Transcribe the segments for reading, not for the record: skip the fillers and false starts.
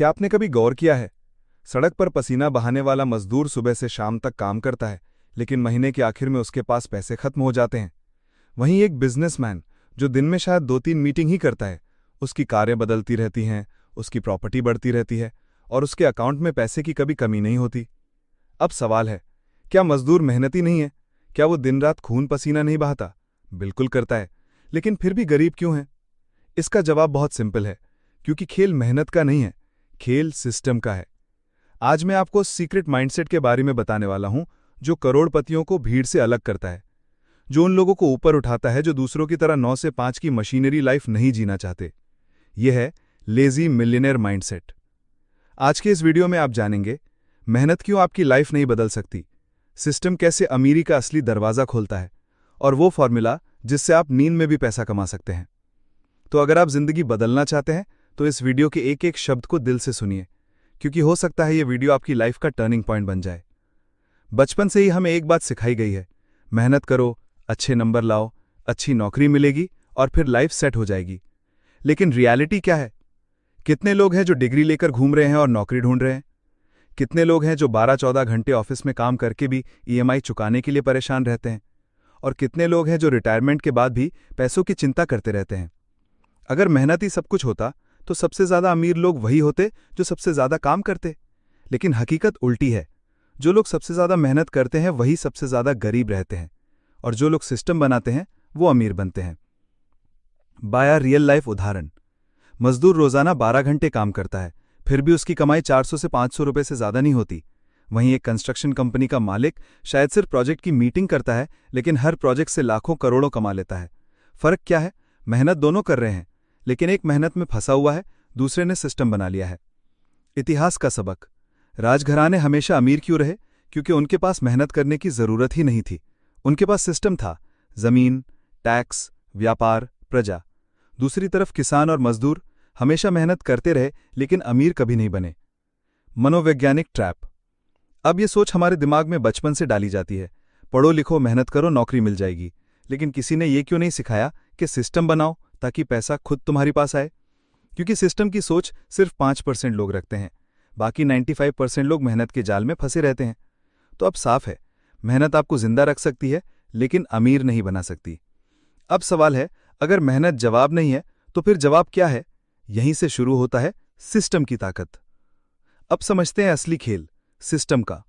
क्या आपने कभी गौर किया है, सड़क पर पसीना बहाने वाला मजदूर सुबह से शाम तक काम करता है, लेकिन महीने के आखिर में उसके पास पैसे खत्म हो जाते हैं। वहीं एक बिजनेसमैन जो दिन में शायद 2-3 मीटिंग ही करता है, उसकी कारें बदलती रहती हैं, उसकी प्रॉपर्टी बढ़ती रहती है और उसके अकाउंट में पैसे की कभी कमी नहीं होती। अब सवाल है, क्या मजदूर मेहनती नहीं है? क्या वो दिन रात खून पसीना नहीं बहाता? बिल्कुल करता है, लेकिन फिर भी गरीब क्यों है? इसका जवाब बहुत सिंपल है, क्योंकि खेल मेहनत का नहीं है, खेल सिस्टम का है। आज मैं आपको सीक्रेट माइंडसेट के बारे में बताने वाला हूं, जो करोड़पतियों को भीड़ से अलग करता है, जो उन लोगों को ऊपर उठाता है जो दूसरों की तरह 9 से 5 की मशीनरी लाइफ नहीं जीना चाहते। यह है लेजी मिलियनेयर माइंडसेट। आज के इस वीडियो में आप जानेंगे, मेहनत क्यों आपकी लाइफ नहीं बदल सकती, सिस्टम कैसे अमीरी का असली दरवाजा खोलता है, और वो फॉर्मूला जिससे आप नींद में भी पैसा कमा सकते हैं। तो अगर आप जिंदगी बदलना चाहते हैं तो इस वीडियो के एक एक शब्द को दिल से सुनिए, क्योंकि हो सकता है ये वीडियो आपकी लाइफ का टर्निंग पॉइंट बन जाए। बचपन से ही हमें एक बात सिखाई गई है, मेहनत करो, अच्छे नंबर लाओ, अच्छी नौकरी मिलेगी और फिर लाइफ सेट हो जाएगी। लेकिन रियलिटी क्या है? कितने लोग हैं जो डिग्री लेकर घूम रहे हैं और नौकरी ढूंढ रहे हैं? कितने लोग हैं जो 12-14 घंटे ऑफिस में काम करके भी ईएमआई चुकाने के लिए परेशान रहते हैं? और कितने लोग हैं जो रिटायरमेंट के बाद भी पैसों की चिंता करते रहते हैं? अगर मेहनत ही सब कुछ होता तो सबसे ज्यादा अमीर लोग वही होते जो सबसे ज्यादा काम करते। लेकिन हकीकत उल्टी है, जो लोग सबसे ज्यादा मेहनत करते हैं वही सबसे ज्यादा गरीब रहते हैं, और जो लोग सिस्टम बनाते हैं वो अमीर बनते हैं। बाया रियल लाइफ उदाहरण, मजदूर रोजाना 12 घंटे काम करता है, फिर भी उसकी कमाई 400 से 500 रुपए से ज्यादा नहीं होती। वहीं एक कंस्ट्रक्शन कंपनी का मालिक शायद सिर्फ प्रोजेक्ट की मीटिंग करता है, लेकिन हर प्रोजेक्ट से लाखों करोड़ों कमा लेता है। फर्क क्या है? मेहनत दोनों कर रहे हैं, लेकिन एक मेहनत में फंसा हुआ है, दूसरे ने सिस्टम बना लिया है। इतिहास का सबक, राजघराने हमेशा अमीर क्यों रहे? क्योंकि उनके पास मेहनत करने की जरूरत ही नहीं थी। उनके पास सिस्टम था, जमीन, टैक्स, व्यापार, प्रजा। दूसरी तरफ किसान और मजदूर हमेशा मेहनत करते रहे, लेकिन अमीर कभी नहीं बने। मनोवैज्ञानिक ट्रैप। अब ये सोच हमारे दिमाग में बचपन से डाली जाती है, पढ़ो लिखो मेहनत करो नौकरी मिल जाएगी। लेकिन किसी ने यह क्यों नहीं सिखाया कि सिस्टम बनाओ ताकि पैसा खुद तुम्हारी पास आए? क्योंकि सिस्टम की सोच सिर्फ 5% लोग रखते हैं, बाकी 95% लोग मेहनत के जाल में फंसे रहते हैं। तो अब साफ है, मेहनत आपको जिंदा रख सकती है, लेकिन अमीर नहीं बना सकती। अब सवाल है, अगर मेहनत जवाब नहीं है तो फिर जवाब क्या है? यहीं से शुरू होता है सिस्टम की ताकत। अब समझते हैं असली खेल सिस्टम का।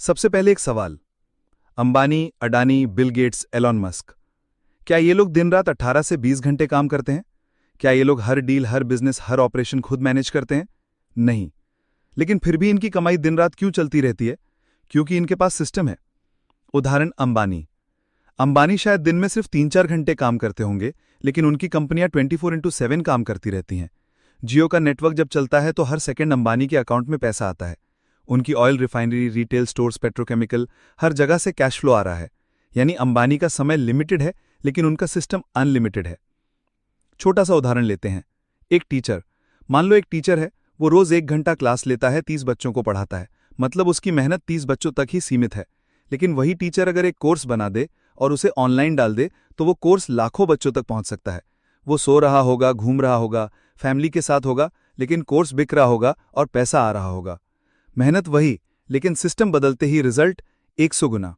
सबसे पहले एक सवाल, Ambani, Adani, Bill Gates, Elon Musk, क्या ये लोग दिन रात 18 से 20 घंटे काम करते हैं? क्या ये लोग हर डील, हर बिजनेस, हर ऑपरेशन खुद मैनेज करते हैं? नहीं। लेकिन फिर भी इनकी कमाई दिन रात क्यों चलती रहती है? क्योंकि इनके पास सिस्टम है। उदाहरण अंबानी। अंबानी शायद दिन में सिर्फ 3-4 घंटे काम करते होंगे, लेकिन उनकी कंपनियां 24x7 काम करती रहती हैं। जियो का नेटवर्क जब चलता है तो हर सेकंड अंबानी के अकाउंट में पैसा आता है। उनकी oil refinery, retail stores, petrochemical, हर जगह से कैश फ्लो आ रहा है। यानी अंबानी का समय लिमिटेड है, लेकिन उनका सिस्टम अनलिमिटेड है। छोटा सा उदाहरण लेते हैं, एक टीचर। मान लो एक टीचर है, वो रोज 1 घंटा क्लास लेता है, 30 बच्चों को पढ़ाता है। मतलब उसकी मेहनत 30 बच्चों तक ही सीमित है। लेकिन वही टीचर अगर एक कोर्स बना दे और उसे ऑनलाइन डाल दे तो वो कोर्स लाखों बच्चों तक पहुंच सकता है। वो सो रहा होगा, घूम रहा होगा, फैमिली के साथ होगा, लेकिन कोर्स बिक रहा होगा और पैसा आ रहा होगा। मेहनत वही, लेकिन सिस्टम बदलते ही रिजल्ट 100 गुना।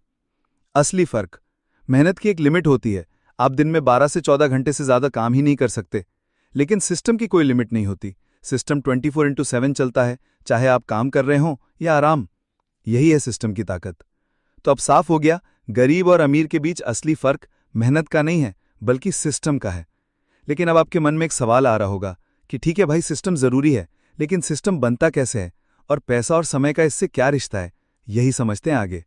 असली फर्क, मेहनत की एक लिमिट होती है, आप दिन में 12 से 14 घंटे से ज्यादा काम ही नहीं कर सकते। लेकिन सिस्टम की कोई लिमिट नहीं होती, सिस्टम 24x7 चलता है, चाहे आप काम कर रहे हों या आराम। यही है सिस्टम की ताकत। तो अब साफ हो गया, गरीब और अमीर के बीच असली फर्क मेहनत का नहीं है, बल्कि सिस्टम का है। लेकिन अब आपके मन में एक सवाल आ रहा होगा कि ठीक है भाई, सिस्टम जरूरी है, लेकिन सिस्टम बनता कैसे है और पैसा और समय का इससे क्या रिश्ता है? यही समझते हैं आगे।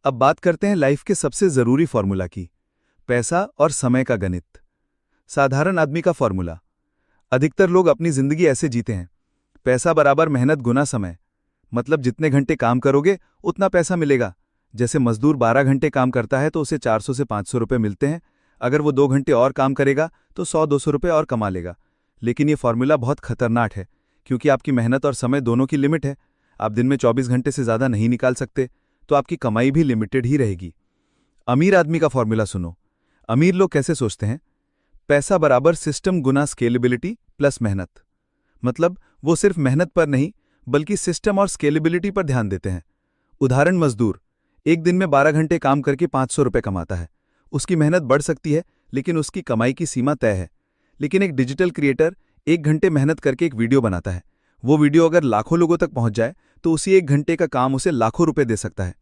अब बात करते हैं लाइफ के सबसे जरूरी फॉर्मूला की, पैसा और समय का गणित। साधारण आदमी का फॉर्मूला। अधिकतर लोग अपनी जिंदगी ऐसे जीते हैं, पैसा बराबर मेहनत गुना समय। मतलब जितने घंटे काम करोगे उतना पैसा मिलेगा। जैसे मजदूर 12 घंटे काम करता है तो उसे 400 से 500 रुपए मिलते हैं। अगर वो 2 घंटे और काम करेगा तो 100-200 रुपए और कमा लेगा। लेकिन ये फॉर्मूला बहुत खतरनाक है, क्योंकि आपकी मेहनत और समय दोनों की लिमिट है। आप दिन में 24 घंटे से ज्यादा नहीं निकाल सकते, तो आपकी कमाई भी लिमिटेड ही रहेगी। अमीर आदमी का फॉर्मूला सुनो। अमीर लोग कैसे सोचते हैं? पैसा बराबर सिस्टम गुना स्केलेबिलिटी प्लस मेहनत। मतलब वो सिर्फ मेहनत पर नहीं बल्कि सिस्टम और स्केलेबिलिटी पर ध्यान देते हैं। उदाहरण, मजदूर एक दिन में 12 घंटे काम करके 500 रुपये कमाता है। उसकी मेहनत बढ़ सकती है लेकिन उसकी कमाई की सीमा तय है। लेकिन एक डिजिटल क्रिएटर 1 घंटे मेहनत करके एक वीडियो बनाता है। वो वीडियो अगर लाखों लोगों तक पहुंच जाए तो उसी 1 घंटे का काम उसे लाखों रुपए दे सकता है।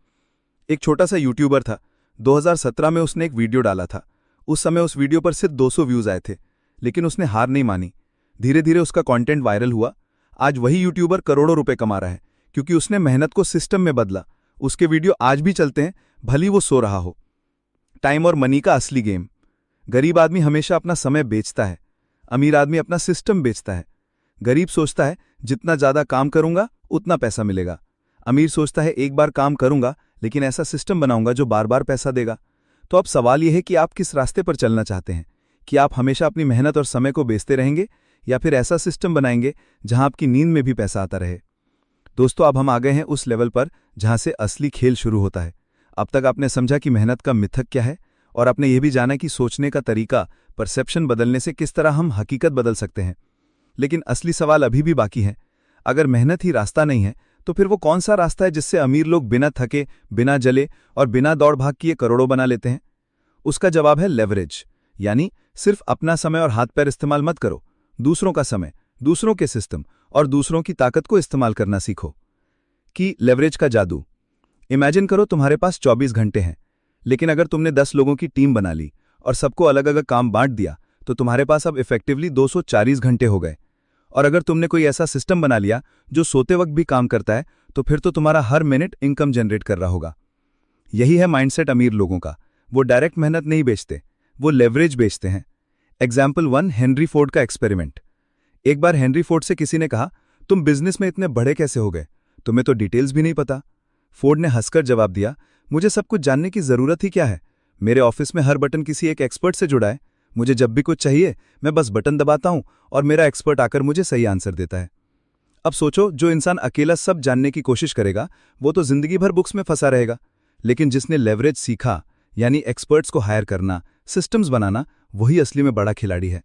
एक छोटा सा यूट्यूबर था। 2017 में उसने एक वीडियो डाला था। उस समय उस वीडियो पर सिर्फ 200 व्यूज आए थे, लेकिन उसने हार नहीं मानी। धीरे धीरे उसका कंटेंट वायरल हुआ। आज वही यूट्यूबर करोड़ों रुपए कमा रहा है क्योंकि उसने मेहनत को सिस्टम में बदला। उसके वीडियो आज भी चलते हैं, भली वो सो रहा हो। टाइम और मनी का असली गेम। गरीब आदमी हमेशा अपना समय बेचता है, अमीर आदमी अपना सिस्टम बेचता है। गरीब सोचता है जितना ज्यादा काम करूंगा उतना पैसा मिलेगा। अमीर सोचता है एक बार काम करूंगा लेकिन ऐसा सिस्टम बनाऊंगा जो बार बार पैसा देगा। तो अब सवाल यह है कि आप किस रास्ते पर चलना चाहते हैं? कि आप हमेशा अपनी मेहनत और समय को बेचते रहेंगे या फिर ऐसा सिस्टम बनाएंगे जहां आपकी नींद में भी पैसा आता रहे? दोस्तों, अब हम आ गए हैं उस लेवल पर जहां से असली खेल शुरू होता है। अब तक आपने समझा कि मेहनत का मिथक क्या है और आपने ये भी जाना कि सोचने का तरीका, परसेप्शन बदलने से किस तरह हम हकीकत बदल सकते हैं। लेकिन असली सवाल अभी भी बाकी है। अगर मेहनत ही रास्ता नहीं है तो फिर वो कौन सा रास्ता है जिससे अमीर लोग बिना थके, बिना जले और बिना दौड़ भाग किए करोड़ों बना लेते हैं? उसका जवाब है लेवरेज। यानी सिर्फ अपना समय और हाथ पैर इस्तेमाल मत करो, दूसरों का समय, दूसरों के सिस्टम और दूसरों की ताकत को इस्तेमाल करना सीखो। कि लेवरेज का जादू। इमेजिन करो तुम्हारे पास 24 घंटे हैं, लेकिन अगर तुमने 10 लोगों की टीम बना ली और सबको अलग अलग काम बांट दिया तो तुम्हारे पास अब इफेक्टिवली 240 घंटे हो गए। और अगर तुमने कोई ऐसा सिस्टम बना लिया जो सोते वक्त भी काम करता है तो फिर तो तुम्हारा हर मिनट इनकम जनरेट कर रहा होगा। यही है माइंडसेट अमीर लोगों का। वो डायरेक्ट मेहनत नहीं बेचते, वो लेवरेज बेचते हैं। एग्जाम्पल 1, हेनरी फोर्ड का एक्सपेरिमेंट। एक बार हेनरी फोर्ड से किसी ने कहा, तुम बिजनेस में इतने बड़े कैसे हो गए? तुम्हें तो डिटेल्स भी नहीं पता। फोर्ड ने हंसकर जवाब दिया, मुझे सब कुछ जानने की जरूरत ही क्या है? मेरे ऑफिस में हर बटन किसी एक एक्सपर्ट से जुड़ा है। मुझे जब भी कुछ चाहिए मैं बस बटन दबाता हूं और मेरा एक्सपर्ट आकर मुझे सही आंसर देता है। अब सोचो, जो इंसान अकेला सब जानने की कोशिश करेगा वो तो जिंदगी भर बुक्स में फंसा रहेगा। लेकिन जिसने लेवरेज सीखा, यानी एक्सपर्ट्स को हायर करना, सिस्टम्स बनाना, वही असली में बड़ा खिलाड़ी है।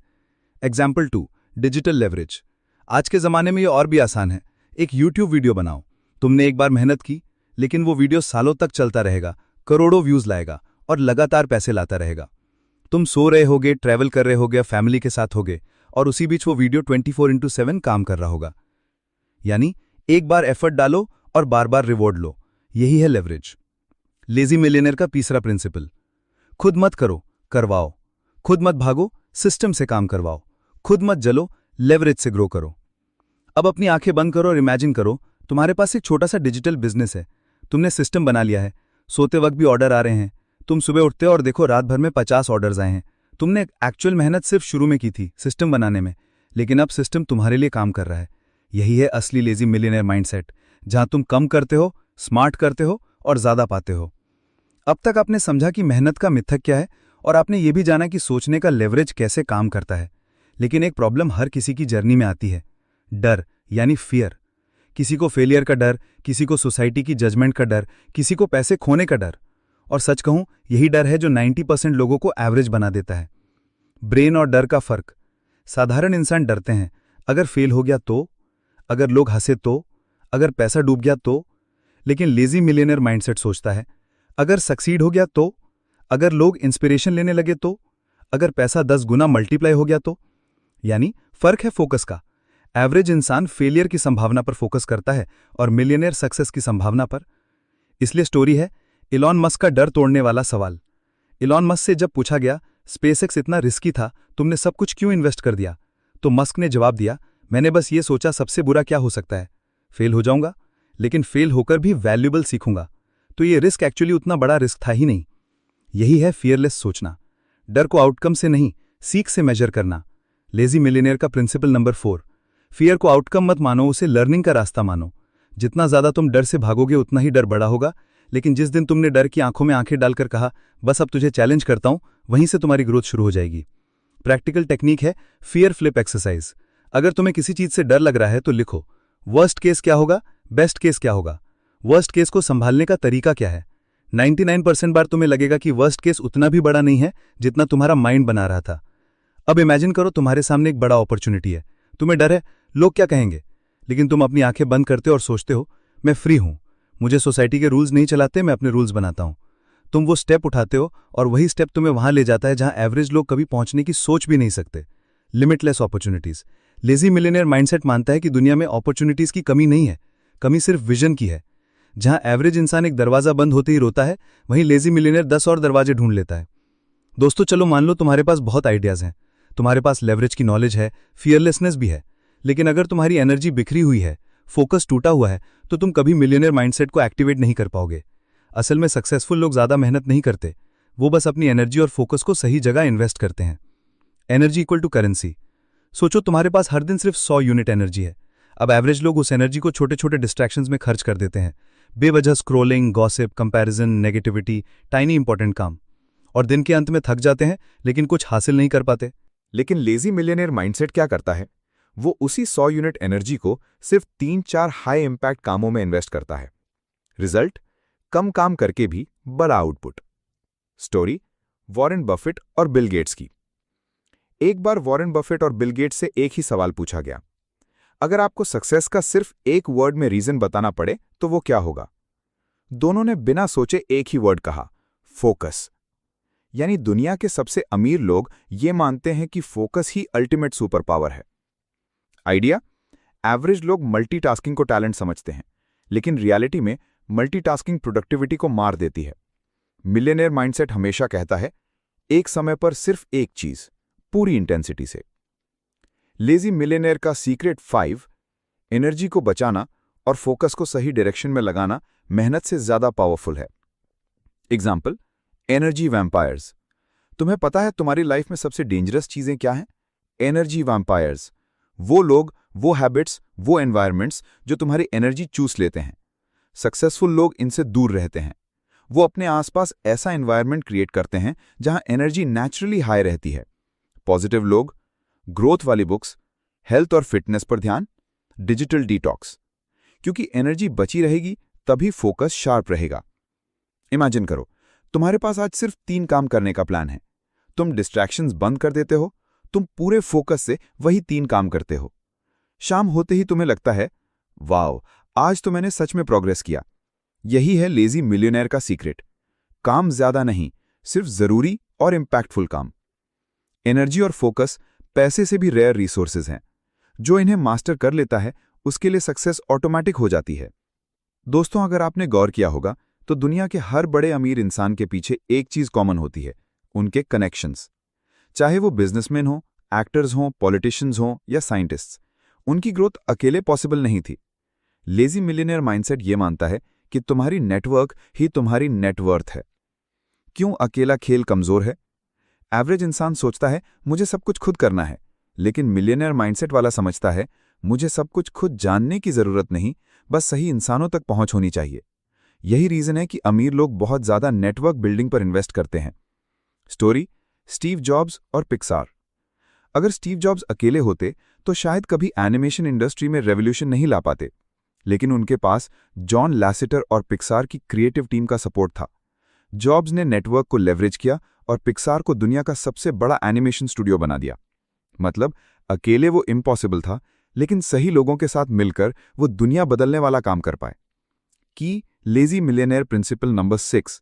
Example 2, digital leverage. आज के जमाने में ये और भी आसान है। एक यूट्यूब वीडियो बनाओ। तुमने एक बार मेहनत की, लेकिन वो वीडियो सालों तक चलता रहेगा, करोड़ों व्यूज लाएगा और लगातार पैसे लाता रहेगा। तुम सो रहे होगे, ट्रैवल कर रहे होगे, फैमिली के साथ होगे और उसी बीच वो वीडियो 24/7 काम कर रहा होगा। यानी एक बार एफर्ट डालो और बार बार रिवॉर्ड लो। यही है लेवरेज। लेजी मिलियनेयर का तीसरा प्रिंसिपल। खुद मत करो, करवाओ। खुद मत भागो, सिस्टम से काम करवाओ। खुद मत जलो, लेवरेज से ग्रो करो। अब अपनी आंखें बंद करो और इमेजिन करो, तुम्हारे पास एक छोटा सा डिजिटल बिजनेस है। तुमने सिस्टम बना लिया है, सोते वक्त भी ऑर्डर आ रहे हैं। तुम सुबह उठते हो और देखो रात भर में 50 ऑर्डर्स आए हैं। तुमने एक्चुअल मेहनत सिर्फ शुरू में की थी, सिस्टम बनाने में, लेकिन अब सिस्टम तुम्हारे लिए काम कर रहा है। यही है असली लेजी मिलियनेयर माइंडसेट, जहां तुम कम करते हो, स्मार्ट करते हो और ज्यादा पाते हो। अब तक आपने समझा कि मेहनत का मिथक क्या है और आपने ये भी जाना कि सोचने का लेवरेज कैसे काम करता है। लेकिन एक प्रॉब्लम हर किसी की जर्नी में आती है, डर यानी फियर। किसी को फेलियर का डर, किसी को सोसाइटी की जजमेंट का डर, किसी को पैसे खोने का डर। और सच कहूं, यही डर है जो 90% लोगों को एवरेज बना देता है। ब्रेन और डर का फर्क। साधारण इंसान डरते हैं, अगर फेल हो गया तो, अगर लोग हंसे तो, अगर पैसा डूब गया तो। लेकिन लेजी मिलियनेयर माइंडसेट सोचता है, अगर सक्सीड हो गया तो, अगर लोग इंस्पिरेशन लेने लगे तो, अगर पैसा 10 गुना मल्टीप्लाई हो गया तो। यानी फर्क है फोकस का। एवरेज इंसान फेलियर की संभावना पर फोकस करता है और मिलियनेयर सक्सेस की संभावना पर। इसलिए स्टोरी है इलॉन मस्क का डर तोड़ने वाला सवाल। इलॉन मस्क से जब पूछा गया, स्पेसएक्स इतना रिस्की था, तुमने सब कुछ क्यों इन्वेस्ट कर दिया? तो मस्क ने जवाब दिया, मैंने बस ये सोचा सबसे बुरा क्या हो सकता है, फेल हो जाऊंगा, लेकिन फेल होकर भी वैल्यूएबल सीखूंगा। तो ये रिस्क एक्चुअली उतना बड़ा रिस्क था ही नहीं। यही है फियरलेस सोचना। डर को आउटकम से नहीं, सीख से मेजर करना। लेजी मिलियनेयर का प्रिंसिपल नंबर 4, फियर को आउटकम मत मानो, उसे लर्निंग का रास्ता मानो। जितना ज्यादा तुम डर से भागोगे उतना ही डर बड़ा होगा। लेकिन जिस दिन तुमने डर की आंखों में आंखें डालकर कहा, बस अब तुझे चैलेंज करता हूं, वहीं से तुम्हारी ग्रोथ शुरू हो जाएगी। प्रैक्टिकल टेक्निक है फियर फ्लिप एक्सरसाइज। अगर तुम्हें किसी चीज से डर लग रहा है तो लिखो, वर्स्ट केस क्या होगा, बेस्ट केस क्या होगा। वर्स्ट केस को संभालने का तरीका क्या है? 99% बार तुम्हें लगेगा कि वर्स्ट केस उतना भी बड़ा नहीं है जितना तुम्हारा माइंड बना रहा था। अब इमेजिन करो तुम्हारे सामने एक बड़ा अपॉर्चुनिटी है। तुम्हें डर है, लोग क्या कहेंगे, लेकिन तुम अपनी आंखें बंद करते हो और सोचते हो मैं फ्री हूं, मुझे सोसाइटी के रूल्स नहीं चलाते, मैं अपने रूल्स बनाता हूं। तुम वो स्टेप उठाते हो और वही स्टेप तुम्हें वहां ले जाता है जहां एवरेज लोग कभी पहुंचने की सोच भी नहीं सकते। Limitless opportunities. Lazy millionaire mindset मानता है कि दुनिया में अपॉर्चुनिटीज की कमी नहीं है, कमी सिर्फ विजन की है। जहां एवरेज इंसान एक दरवाजा बंद होते ही रोता है, वहीं लेजी मिलियनेयर 10 और दरवाजे ढूंढ लेता है। दोस्तों, चलो मान लो तुम्हारे पास बहुत आइडियाज हैं, तुम्हारे पास लेवरेज की नॉलेज है, फियरलेसनेस भी है, लेकिन अगर तुम्हारी एनर्जी बिखरी हुई है, फोकस टूटा हुआ है, तो तुम कभी मिलियनेयर माइंडसेट को एक्टिवेट नहीं कर पाओगे। असल में सक्सेसफुल लोग ज्यादा मेहनत नहीं करते, वो बस अपनी एनर्जी और फोकस को सही जगह इन्वेस्ट करते हैं। Energy equal to currency. सोचो तुम्हारे पास हर दिन सिर्फ 100 यूनिट एनर्जी है। अब एवरेज लोग उस एनर्जी को छोटे छोटे डिस्ट्रैक्शंस में खर्च कर देते हैं, बेवजह scrolling, gossip, comparison, negativity, tiny important काम, और दिन के अंत में थक जाते हैं लेकिन कुछ हासिल नहीं कर पाते। लेकिन लेजी मिलियनेयर माइंडसेट क्या करता है? वो उसी 100 यूनिट एनर्जी को सिर्फ 3-4 हाई इंपैक्ट कामों में इन्वेस्ट करता है। रिजल्ट? कम काम करके भी बड़ा आउटपुट। स्टोरी वॉरेन बफेट और बिल गेट्स की। एक बार वॉरेन बफेट और बिल गेट्स से एक ही सवाल पूछा गया, अगर आपको सक्सेस का सिर्फ एक वर्ड में रीजन बताना पड़े तो वो क्या होगा? दोनों ने बिना सोचे एक ही वर्ड कहा, फोकस। यानी दुनिया के सबसे अमीर लोग ये मानते हैं कि फोकस ही अल्टीमेट सुपर पावर है। आइडिया? एवरेज लोग मल्टीटास्किंग को टैलेंट समझते हैं, लेकिन रियलिटी में मल्टीटास्किंग प्रोडक्टिविटी को मार देती है। मिलियनेयर माइंडसेट हमेशा कहता है, एक समय पर सिर्फ एक चीज, पूरी इंटेंसिटी से। लेजी मिलियनेयर का सीक्रेट 5, एनर्जी को बचाना और फोकस को सही डायरेक्शन में लगाना मेहनत से ज्यादा पावरफुल है। Example, energy vampires. तुम्हें पता है तुम्हारी लाइफ में सबसे डेंजरस चीजें क्या हैं? Energy vampires. वो लोग, वो हैबिट्स, वो एनवायरमेंट्स जो तुम्हारी एनर्जी चूस लेते हैं। सक्सेसफुल लोग इनसे दूर रहते हैं। वो अपने आसपास ऐसा एनवायरमेंट क्रिएट करते हैं जहां एनर्जी नेचुरली हाई रहती है। पॉजिटिव लोग, ग्रोथ वाली बुक्स, हेल्थ और फिटनेस पर ध्यान, डिजिटल डिटॉक्स। क्योंकि एनर्जी बची रहेगी तभी फोकस शार्प रहेगा। इमेजिन करो, तुम्हारे पास आज सिर्फ 3 काम करने का प्लान है। तुम डिस्ट्रैक्शंस बंद कर देते हो, तुम पूरे फोकस से वही 3 काम करते हो। शाम होते ही तुम्हें लगता है, वाओ, आज तो मैंने सच में प्रोग्रेस किया। यही है लेजी मिलियनेयर का सीक्रेट। काम ज्यादा नहीं, सिर्फ जरूरी और इंपैक्टफुल काम। एनर्जी और फोकस पैसे से भी रेयर रिसोर्सेज हैं। जो इन्हें मास्टर कर लेता है, उसके लिए सक्सेस ऑटोमेटिक हो जाती है। दोस्तों, अगर आपने गौर किया होगा तो दुनिया के हर बड़े अमीर इंसान के पीछे एक चीज कॉमन होती है, उनके कनेक्शंस। चाहे वो बिजनेसमैन हो, एक्टर्स हों, पॉलिटिशियंस हों या साइंटिस्ट्स, उनकी ग्रोथ अकेले पॉसिबल नहीं थी। लेजी मिलियनेयर माइंडसेट ये मानता है कि तुम्हारी नेटवर्क ही तुम्हारी नेटवर्थ है। क्यों अकेला खेल कमजोर है? एवरेज इंसान सोचता है मुझे सब कुछ खुद करना है, लेकिन मिलियनेयर माइंडसेट वाला समझता है मुझे सब कुछ खुद जानने की जरूरत नहीं, बस सही इंसानों तक पहुंच होनी चाहिए। यही रीजन है कि अमीर लोग बहुत ज्यादा नेटवर्क बिल्डिंग पर इन्वेस्ट करते हैं। स्टोरी स्टीव जॉब्स और पिक्सार। अगर स्टीव जॉब्स अकेले होते तो शायद कभी एनिमेशन इंडस्ट्री में रेवोल्यूशन नहीं ला पाते, लेकिन उनके पास जॉन लैसेटर और पिक्सार की क्रिएटिव टीम का सपोर्ट था। जॉब्स ने नेटवर्क को लेवरेज किया और पिक्सार को दुनिया का सबसे बड़ा एनिमेशन स्टूडियो बना दिया। मतलब अकेले वो इम्पॉसिबल था, लेकिन सही लोगों के साथ मिलकर वो दुनिया बदलने वाला काम कर पाए। की lazy millionaire principle number 6,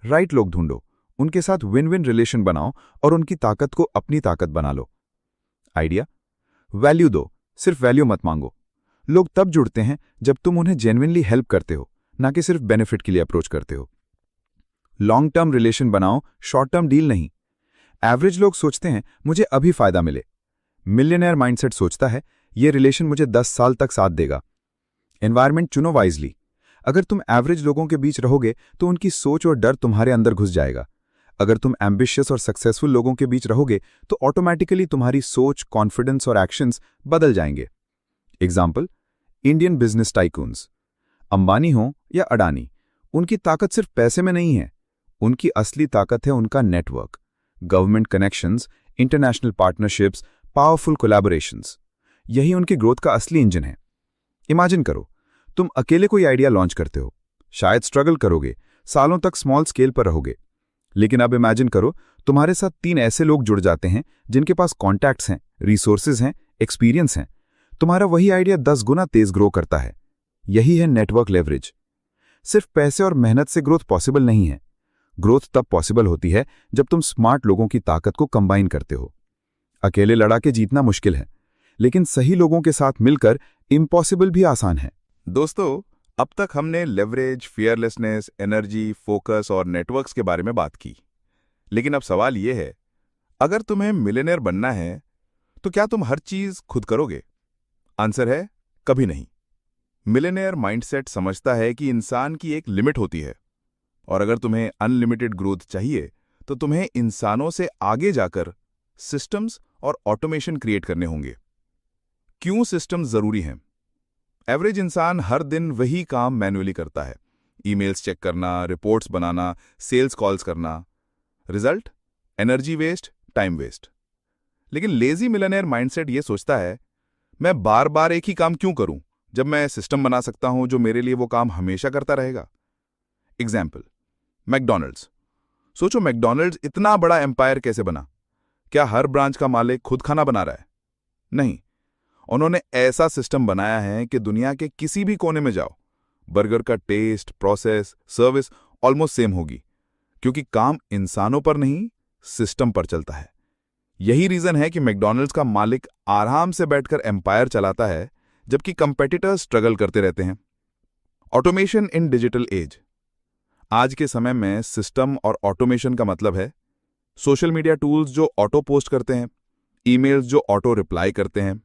right लोग ढूंढो, उनके साथ विन विन रिलेशन बनाओ और उनकी ताकत को अपनी ताकत बना लो। आइडिया? वैल्यू दो, सिर्फ वैल्यू मत मांगो। लोग तब जुड़ते हैं जब तुम उन्हें जेन्युइनली हेल्प करते हो, ना कि सिर्फ बेनिफिट के लिए अप्रोच करते हो। लॉन्ग टर्म रिलेशन बनाओ, शॉर्ट टर्म डील नहीं। एवरेज लोग सोचते हैं मुझे अभी फायदा मिले। मिलियनेयर माइंडसेट सोचता है ये रिलेशन मुझे 10 साल तक साथ देगा। एनवायरमेंट चुनो वाइजली। अगर तुम एवरेज लोगों के बीच रहोगे तो उनकी सोच और डर तुम्हारे अंदर घुस जाएगा। अगर तुम एम्बिशियस और सक्सेसफुल लोगों के बीच रहोगे तो ऑटोमेटिकली तुम्हारी सोच, कॉन्फिडेंस और एक्शंस बदल जाएंगे। Example, Indian business tycoons. Ambani हो या अडानी, उनकी ताकत सिर्फ पैसे में नहीं है, उनकी असली ताकत है उनका network, government connections, international partnerships, powerful collaborations. यही उनकी ग्रोथ का असली इंजन है। इमेजिन करो, तुम अकेले कोई आइडिया लॉन्च करते हो, शायद स्ट्रगल करोगे, सालों तक स्मॉल स्केल पर रहोगे। लेकिन अब इमेजिन करो तुम्हारे साथ 3 ऐसे लोग जुड़ जाते हैं जिनके पास कॉन्टैक्ट्स हैं, रिसोर्सेज हैं, एक्सपीरियंस हैं। तुम्हारा वही आइडिया 10 गुना तेज ग्रो करता है। यही है नेटवर्क लेवरेज। सिर्फ पैसे और मेहनत से ग्रोथ पॉसिबल नहीं है। ग्रोथ तब पॉसिबल होती है जब तुम स्मार्ट लोगों की ताकत को कंबाइन करते हो। अकेले लड़ा के जीतना मुश्किल है, लेकिन सही लोगों के साथ मिलकर इम्पॉसिबल भी आसान है। दोस्तों, अब तक हमने लेवरेज, फियरलेसनेस, एनर्जी, फोकस और नेटवर्क्स के बारे में बात की। लेकिन अब सवाल यह है, अगर तुम्हें मिलियनेयर बनना है तो क्या तुम हर चीज खुद करोगे? आंसर है कभी नहीं। मिलियनेयर माइंडसेट समझता है कि इंसान की एक लिमिट होती है, और अगर तुम्हें अनलिमिटेड ग्रोथ चाहिए तो तुम्हें इंसानों से आगे जाकर सिस्टम्स और ऑटोमेशन क्रिएट करने होंगे। क्यों सिस्टम्स जरूरी हैं? एवरेज इंसान हर दिन वही काम मैन्युअली करता है। ईमेल्स चेक करना, रिपोर्ट्स बनाना, सेल्स कॉल्स करना। Result? Energy waste, time waste. लेकिन लेजी मिलियनेयर माइंडसेट ये सोचता है, मैं बार बार एक ही काम क्यों करूं जब मैं सिस्टम बना सकता हूं जो मेरे लिए वो काम हमेशा करता रहेगा। Example, McDonald's. सोचो, मैकडॉनल्ड्स इतना बड़ा एम्पायर कैसे बना? क्या हर ब्रांच का मालिक खुद खाना बना रहा है? नहीं, उन्होंने ऐसा सिस्टम बनाया है कि दुनिया के किसी भी कोने में जाओ, बर्गर का taste, process, service almost same होगी, क्योंकि काम इंसानों पर नहीं, सिस्टम पर चलता है। यही रीजन है कि मैकडॉनल्ड्स का मालिक आराम से बैठकर एम्पायर चलाता है, जबकि कंपेटिटर्स स्ट्रगल करते रहते हैं। ऑटोमेशन इन डिजिटल एज। आज के समय में सिस्टम और ऑटोमेशन का मतलब है सोशल मीडिया टूल्स जो ऑटो पोस्ट करते हैं, ईमेल्स जो ऑटो रिप्लाई करते हैं,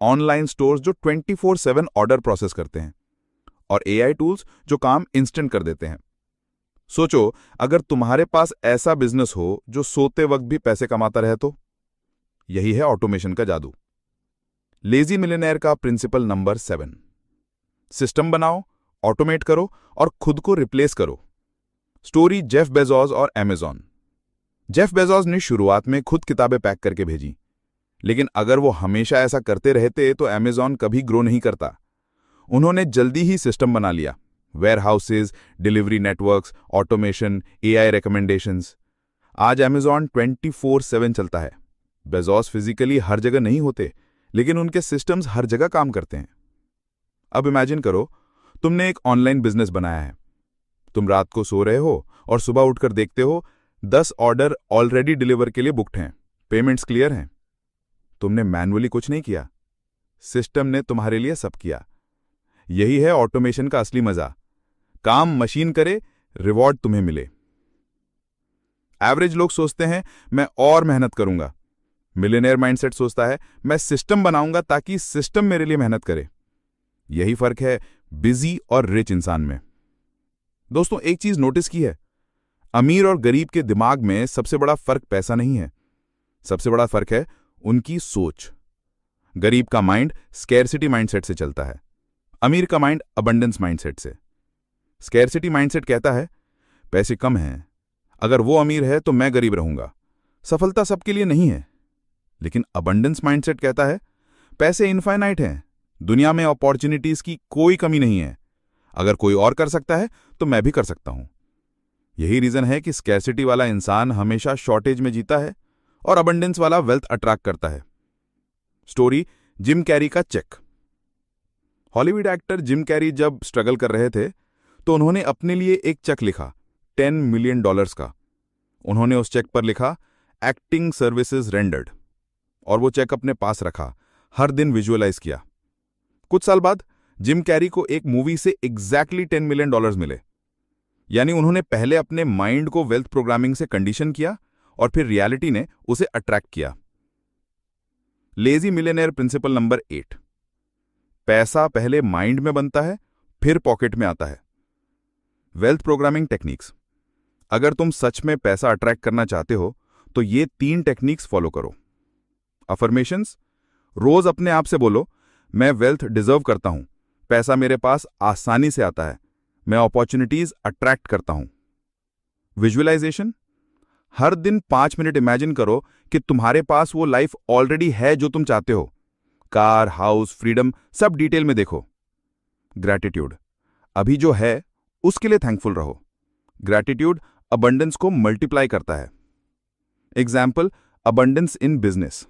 ऑनलाइन स्टोर्स जो 24/7 ऑर्डर प्रोसेस करते हैं, और एआई टूल्स जो काम इंस्टेंट कर देते हैं। सोचो, अगर तुम्हारे पास ऐसा बिजनेस हो जो सोते वक्त भी पैसे कमाता रहे तो? यही है ऑटोमेशन का जादू। लेजी मिलियनेयर का प्रिंसिपल नंबर 7, सिस्टम बनाओ, ऑटोमेट करो और खुद को रिप्लेस करो। स्टोरी जेफ बेजोस और अमेज़न। जेफ बेजोस ने शुरुआत में खुद किताबें पैक करके भेजी, लेकिन अगर वो हमेशा ऐसा करते रहते तो अमेज़न कभी ग्रो नहीं करता। उन्होंने जल्दी ही सिस्टम बना लिया, warehouses, delivery networks, automation, AI recommendations. आज अमेज़न 24/7 चलता है। बेजोस फिजिकली हर जगह नहीं होते, लेकिन उनके सिस्टम्स हर जगह काम करते हैं। अब इमेजिन करो, तुमने एक ऑनलाइन बिजनेस बनाया है। तुम रात को सो रहे हो और सुबह उठकर देखते हो 10 ऑर्डर ऑलरेडी डिलीवर के लिए बुक्ड हैं, पेमेंट्स क्लियर हैं। तुमने मैन्युअली कुछ नहीं किया, सिस्टम ने तुम्हारे लिए सब किया। यही है ऑटोमेशन का असली मजा। काम मशीन करे, रिवॉर्ड तुम्हें मिले। एवरेज लोग सोचते हैं मैं और मेहनत करूंगा। मिलियनेयर माइंडसेट सोचता है मैं सिस्टम बनाऊंगा ताकि सिस्टम मेरे लिए मेहनत करे। यही फर्क है बिजी और रिच इंसान में। दोस्तों, एक चीज नोटिस की है, अमीर और गरीब के दिमाग में सबसे बड़ा फर्क पैसा नहीं है, सबसे बड़ा फर्क है उनकी सोच। गरीब का माइंड स्कैरसिटी माइंडसेट से चलता है, अमीर का माइंड अबंडेंस माइंडसेट से। स्कैरसिटी माइंडसेट कहता है पैसे कम हैं, अगर वो अमीर है तो मैं गरीब रहूंगा, सफलता सबके लिए नहीं है। लेकिन अबंडेंस माइंडसेट कहता है पैसे इनफाइनाइट हैं, दुनिया में अपॉर्चुनिटीज की कोई कमी नहीं है, अगर कोई और कर सकता है तो मैं भी कर सकता हूं। यही रीजन है कि स्कैरसिटी वाला इंसान हमेशा शॉर्टेज में जीता है और अबंडेंस वाला वेल्थ अट्रैक्ट करता है। स्टोरी जिम कैरी का चेक। हॉलीवुड एक्टर जिम कैरी जब स्ट्रगल कर रहे थे तो उन्होंने अपने लिए एक चेक लिखा, $10 मिलियन का। उन्होंने उस चेक पर लिखा एक्टिंग सर्विसेज रेंडर्ड, और वो चेक अपने पास रखा, हर दिन विजुअलाइज किया। कुछ साल बाद जिम कैरी को एक मूवी से एग्जैक्टली $10 मिलियन मिले। यानी उन्होंने पहले अपने माइंड को वेल्थ प्रोग्रामिंग से कंडीशन किया और फिर रियलिटी ने उसे अट्रैक्ट किया। लेजी मिलियनेयर प्रिंसिपल नंबर 8, पैसा पहले माइंड में बनता है फिर पॉकेट में आता है। Wealth programming techniques. अगर तुम सच में पैसा अट्रैक्ट करना चाहते हो तो ये 3 टेक्निक्स फॉलो करो। अफर्मेशंस। रोज अपने आप से बोलो मैं वेल्थ डिजर्व करता हूं, पैसा मेरे पास आसानी से आता है, मैं अपॉर्चुनिटीज अट्रैक्ट करता हूं। विजुअलाइजेशन। हर दिन 5 मिनट इमेजिन करो कि तुम्हारे पास वो लाइफ ऑलरेडी है जो तुम चाहते हो, कार, हाउस, फ्रीडम, सब डिटेल में देखो। ग्रैटिट्यूड। अभी जो है उसके लिए थैंकफुल रहो। ग्रैटिट्यूड अबंडेंस को मल्टीप्लाई करता है। Example, abundance in business.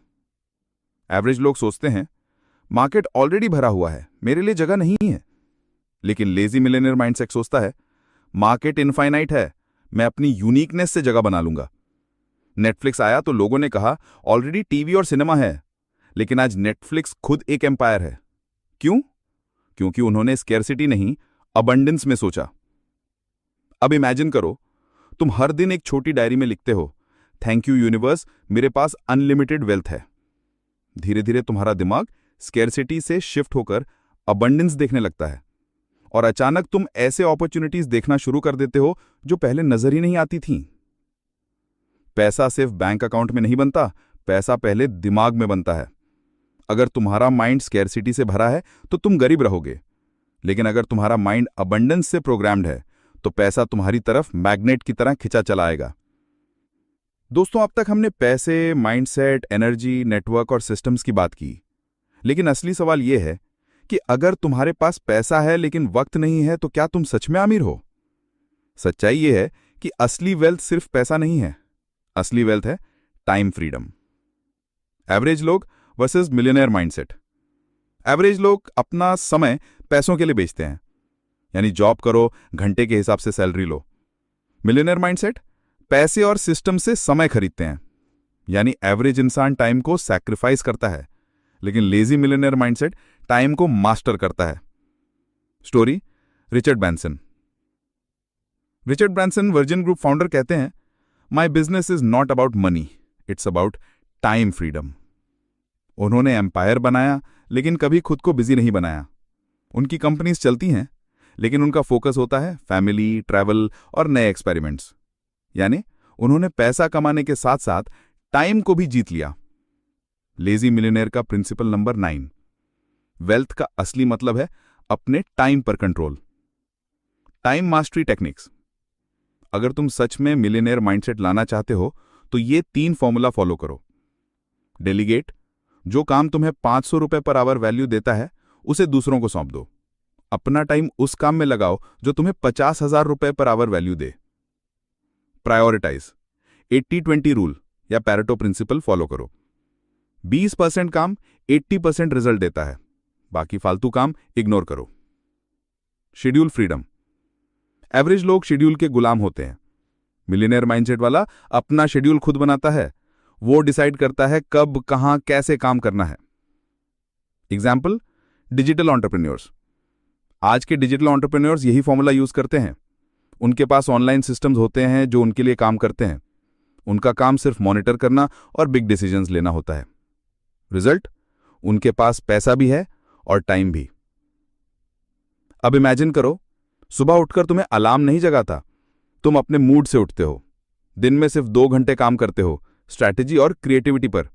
Average लोग सोचते हैं मार्केट ऑलरेडी भरा हुआ है, मेरे लिए जगह नहीं है। लेकिन लेजी मिलियनेयर माइंडसेट सोचता है, मार्केट इनफाइनाइट है, मैं अपनी यूनिकनेस से जगह बना लूंगा। नेटफ्लिक्स आया तो लोगों ने कहा ऑलरेडी टीवी और सिनेमा है, लेकिन आज नेटफ्लिक्स खुद एक एम्पायर है। क्यों? क्योंकि उन्होंने स्केर्सिटी नहीं, अबंडेंस में सोचा। अब इमेजिन करो, तुम हर दिन एक छोटी डायरी में लिखते हो, थैंक यू यूनिवर्स, मेरे पास अनलिमिटेड वेल्थ है। धीरे धीरे तुम्हारा दिमाग स्केर्सिटी से शिफ्ट होकर अबंडेंस देखने लगता है, और अचानक तुम ऐसे अपॉर्चुनिटीज देखना शुरू कर देते हो जो पहले नजर ही नहीं आती थीं। पैसा सिर्फ बैंक अकाउंट में नहीं बनता, पैसा पहले दिमाग में बनता है। अगर तुम्हारा माइंड स्केर्सिटी से भरा है तो तुम गरीब रहोगे, लेकिन अगर तुम्हारा माइंड अबंडेंस से प्रोग्राम्ड है तो पैसा तुम्हारी तरफ मैग्नेट की तरह खिंचा चला आएगा। दोस्तों, अब तक हमने पैसे, माइंडसेट, एनर्जी, नेटवर्क और सिस्टम्स की बात की, लेकिन असली सवाल यह है कि अगर तुम्हारे पास पैसा है लेकिन वक्त नहीं है तो क्या तुम सच में अमीर हो? सच्चाई यह है कि असली वेल्थ सिर्फ पैसा नहीं है, असली वेल्थ है टाइम फ्रीडम। एवरेज लोग वर्सेस मिलियनेयर माइंडसेट। एवरेज लोग अपना समय पैसों के लिए बेचते हैं, यानी जॉब करो, घंटे के हिसाब से सैलरी लो। मिलियनेयर माइंडसेट पैसे और सिस्टम से समय खरीदते हैं, यानी एवरेज इंसान टाइम को सैक्रिफाइस करता है, लेकिन लेजी मिलियनेयर माइंडसेट टाइम को मास्टर करता है। Story, Richard Branson. Richard Branson virgin group founder कहते हैं, my business is not about money, it's about time freedom. उन्होंने एम्पायर बनाया लेकिन कभी खुद को बिजी नहीं बनाया। उनकी कंपनीज चलती हैं, लेकिन उनका फोकस होता है फैमिली, ट्रैवल और नए एक्सपेरिमेंट्स। यानी उन्होंने पैसा कमाने के साथ साथ टाइम को भी जीत लिया। लेजी मिलियनेयर का प्रिंसिपल नंबर 9। वेल्थ का असली मतलब है अपने टाइम पर कंट्रोल। Time mastery techniques. अगर तुम सच में मिलियनेयर माइंडसेट लाना चाहते हो तो ये 3 फॉर्मूला फॉलो करो। डेलीगेट, जो काम तुम्हें 500 रुपए पर आवर वैल्यू देता है उसे दूसरों को सौंप दो। अपना टाइम उस काम में लगाओ जो तुम्हें 50,000 रुपए पर आवर वैल्यू दे। प्रायोरिटाइज, 80-20 रूल या पैरेटो प्रिंसिपल फॉलो करो। 20% काम 80% रिजल्ट देता है, बाकी फालतू काम इग्नोर करो। Schedule freedom. एवरेज लोग शेड्यूल के गुलाम होते हैं, मिलियनेयर माइंडसेट वाला अपना शेड्यूल खुद बनाता है। वो डिसाइड करता है कब, कहां, कैसे काम करना है। Example, digital entrepreneurs. आज के डिजिटल एंटरप्रेन्योर्स यही फॉर्मूला यूज करते हैं। उनके पास ऑनलाइन सिस्टम्स होते हैं जो उनके लिए काम करते हैं। उनका काम सिर्फ मॉनिटर करना और बिग डिसीजंस लेना होता है। रिजल्ट, उनके पास पैसा भी है और टाइम भी। अब इमेजिन करो, सुबह उठकर तुम्हें अलार्म नहीं जगाता, तुम अपने मूड से उठते हो। दिन में सिर्फ 2 घंटे काम करते हो स्ट्रैटेजी और क्रिएटिविटी पर,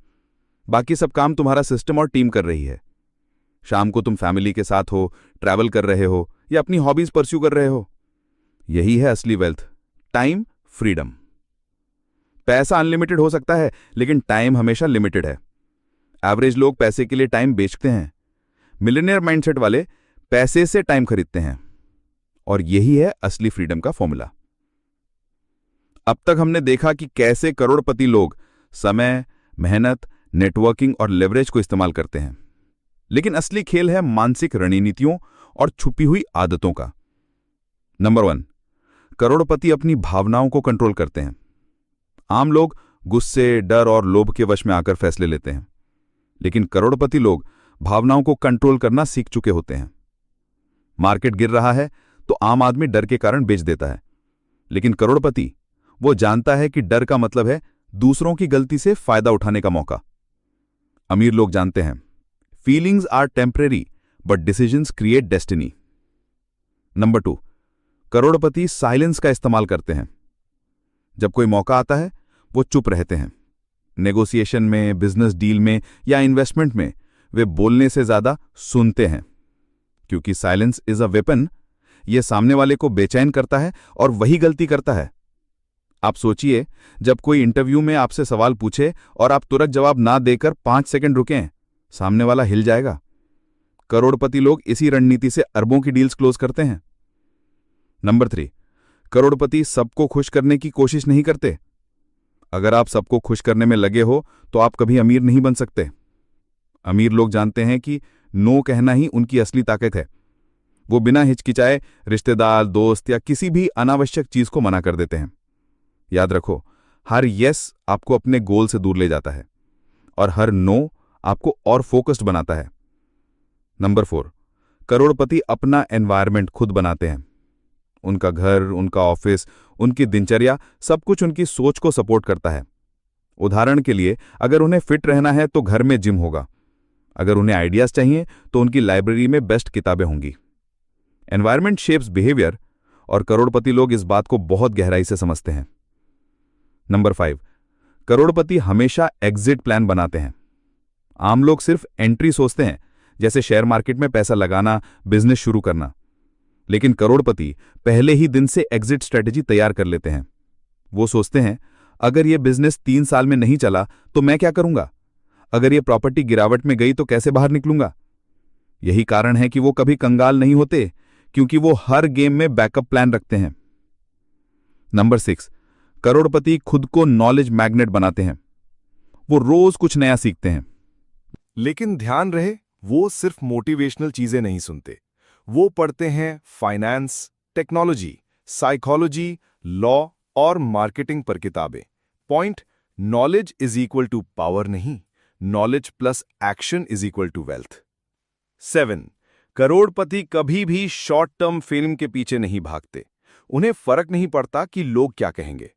बाकी सब काम तुम्हारा सिस्टम और टीम कर रही है। शाम को तुम फैमिली के साथ हो, ट्रैवल कर रहे हो या अपनी हॉबीज परस्यू कर रहे हो। यही है असली वेल्थ, टाइम फ्रीडम। पैसा अनलिमिटेड हो सकता है, लेकिन टाइम हमेशा लिमिटेड है। एवरेज लोग पैसे के लिए टाइम बेचते हैं, मिलियनेयर माइंडसेट वाले पैसे से टाइम खरीदते हैं, और यही है असली फ्रीडम का फॉर्मूला। अब तक हमने देखा कि कैसे करोड़पति लोग समय, मेहनत, नेटवर्किंग और लेवरेज को इस्तेमाल करते हैं, लेकिन असली खेल है मानसिक रणनीतियों और छुपी हुई आदतों का। नंबर 1, करोड़पति अपनी भावनाओं को कंट्रोल करते हैं। आम लोग गुस्से, डर और लोभ के वश में आकर फैसले लेते हैं, लेकिन करोड़पति लोग भावनाओं को कंट्रोल करना सीख चुके होते हैं। मार्केट गिर रहा है तो आम आदमी डर के कारण बेच देता है, लेकिन करोड़पति वो जानता है कि डर का मतलब है दूसरों की गलती से फायदा उठाने का मौका। अमीर लोग जानते हैं feelings are temporary but decisions create destiny. Number 2, करोड़पति साइलेंस का इस्तेमाल करते हैं। जब कोई मौका आता है वो चुप रहते हैं। नेगोशिएशन में, बिजनेस डील में या इन्वेस्टमेंट में वे बोलने से ज्यादा सुनते हैं, क्योंकि साइलेंस इज अ वेपन। यह सामने वाले को बेचैन करता है और वही गलती करता है। आप सोचिए, जब कोई इंटरव्यू में आपसे सवाल पूछे और आप तुरंत जवाब ना देकर 5 सेकंड रुकें, सामने वाला हिल जाएगा। करोड़पति लोग इसी रणनीति से अरबों की डील्स क्लोज करते हैं। नंबर 3, करोड़पति सबको खुश करने की कोशिश नहीं करते। अगर आप सबको खुश करने में लगे हो तो आप कभी अमीर नहीं बन सकते। अमीर लोग जानते हैं कि नो कहना ही उनकी असली ताकत है। वो बिना हिचकिचाए रिश्तेदार, दोस्त या किसी भी अनावश्यक चीज को मना कर देते हैं। याद रखो, हर यस आपको अपने गोल से दूर ले जाता है और हर नो आपको और फोकस्ड बनाता है। नंबर 4, करोड़पति अपना एनवायरनमेंट खुद बनाते हैं। उनका घर, उनका ऑफिस, उनकी दिनचर्या, सब कुछ उनकी सोच को सपोर्ट करता है। उदाहरण के लिए, अगर उन्हें फिट रहना है तो घर में जिम होगा, अगर उन्हें आइडियाज चाहिए तो उनकी लाइब्रेरी में बेस्ट किताबें होंगी। एनवायरनमेंट शेप्स बिहेवियर और करोड़पति लोग इस बात को बहुत गहराई से समझते हैं। नंबर 5, करोड़पति हमेशा एग्जिट प्लान बनाते हैं। आम लोग सिर्फ एंट्री सोचते हैं, जैसे शेयर मार्केट में पैसा लगाना, बिजनेस शुरू करना, लेकिन करोड़पति पहले ही दिन से एग्जिट स्ट्रेटेजी तैयार कर लेते हैं। वो सोचते हैं, अगर ये बिजनेस 3 साल में नहीं चला तो मैं क्या करूंगा? अगर ये प्रॉपर्टी गिरावट में गई तो कैसे बाहर निकलूंगा? यही कारण है कि वो कभी कंगाल नहीं होते, क्योंकि वो हर गेम में बैकअप प्लान रखते हैं। नंबर 6, करोड़पति खुद को नॉलेज मैग्नेट बनाते हैं। वो रोज कुछ नया सीखते हैं। लेकिन ध्यान रहे, वो सिर्फ मोटिवेशनल चीजें नहीं सुनते। वो पढ़ते हैं फाइनेंस, टेक्नोलॉजी, साइकोलॉजी, लॉ और मार्केटिंग पर किताबें। Point, knowledge is equal to power नहीं, knowledge plus action is equal to wealth. 7, crorepati कभी भी शॉर्ट टर्म फेम के पीछे नहीं भागते। उन्हें फर्क नहीं पड़ता कि लोग क्या कहेंगे।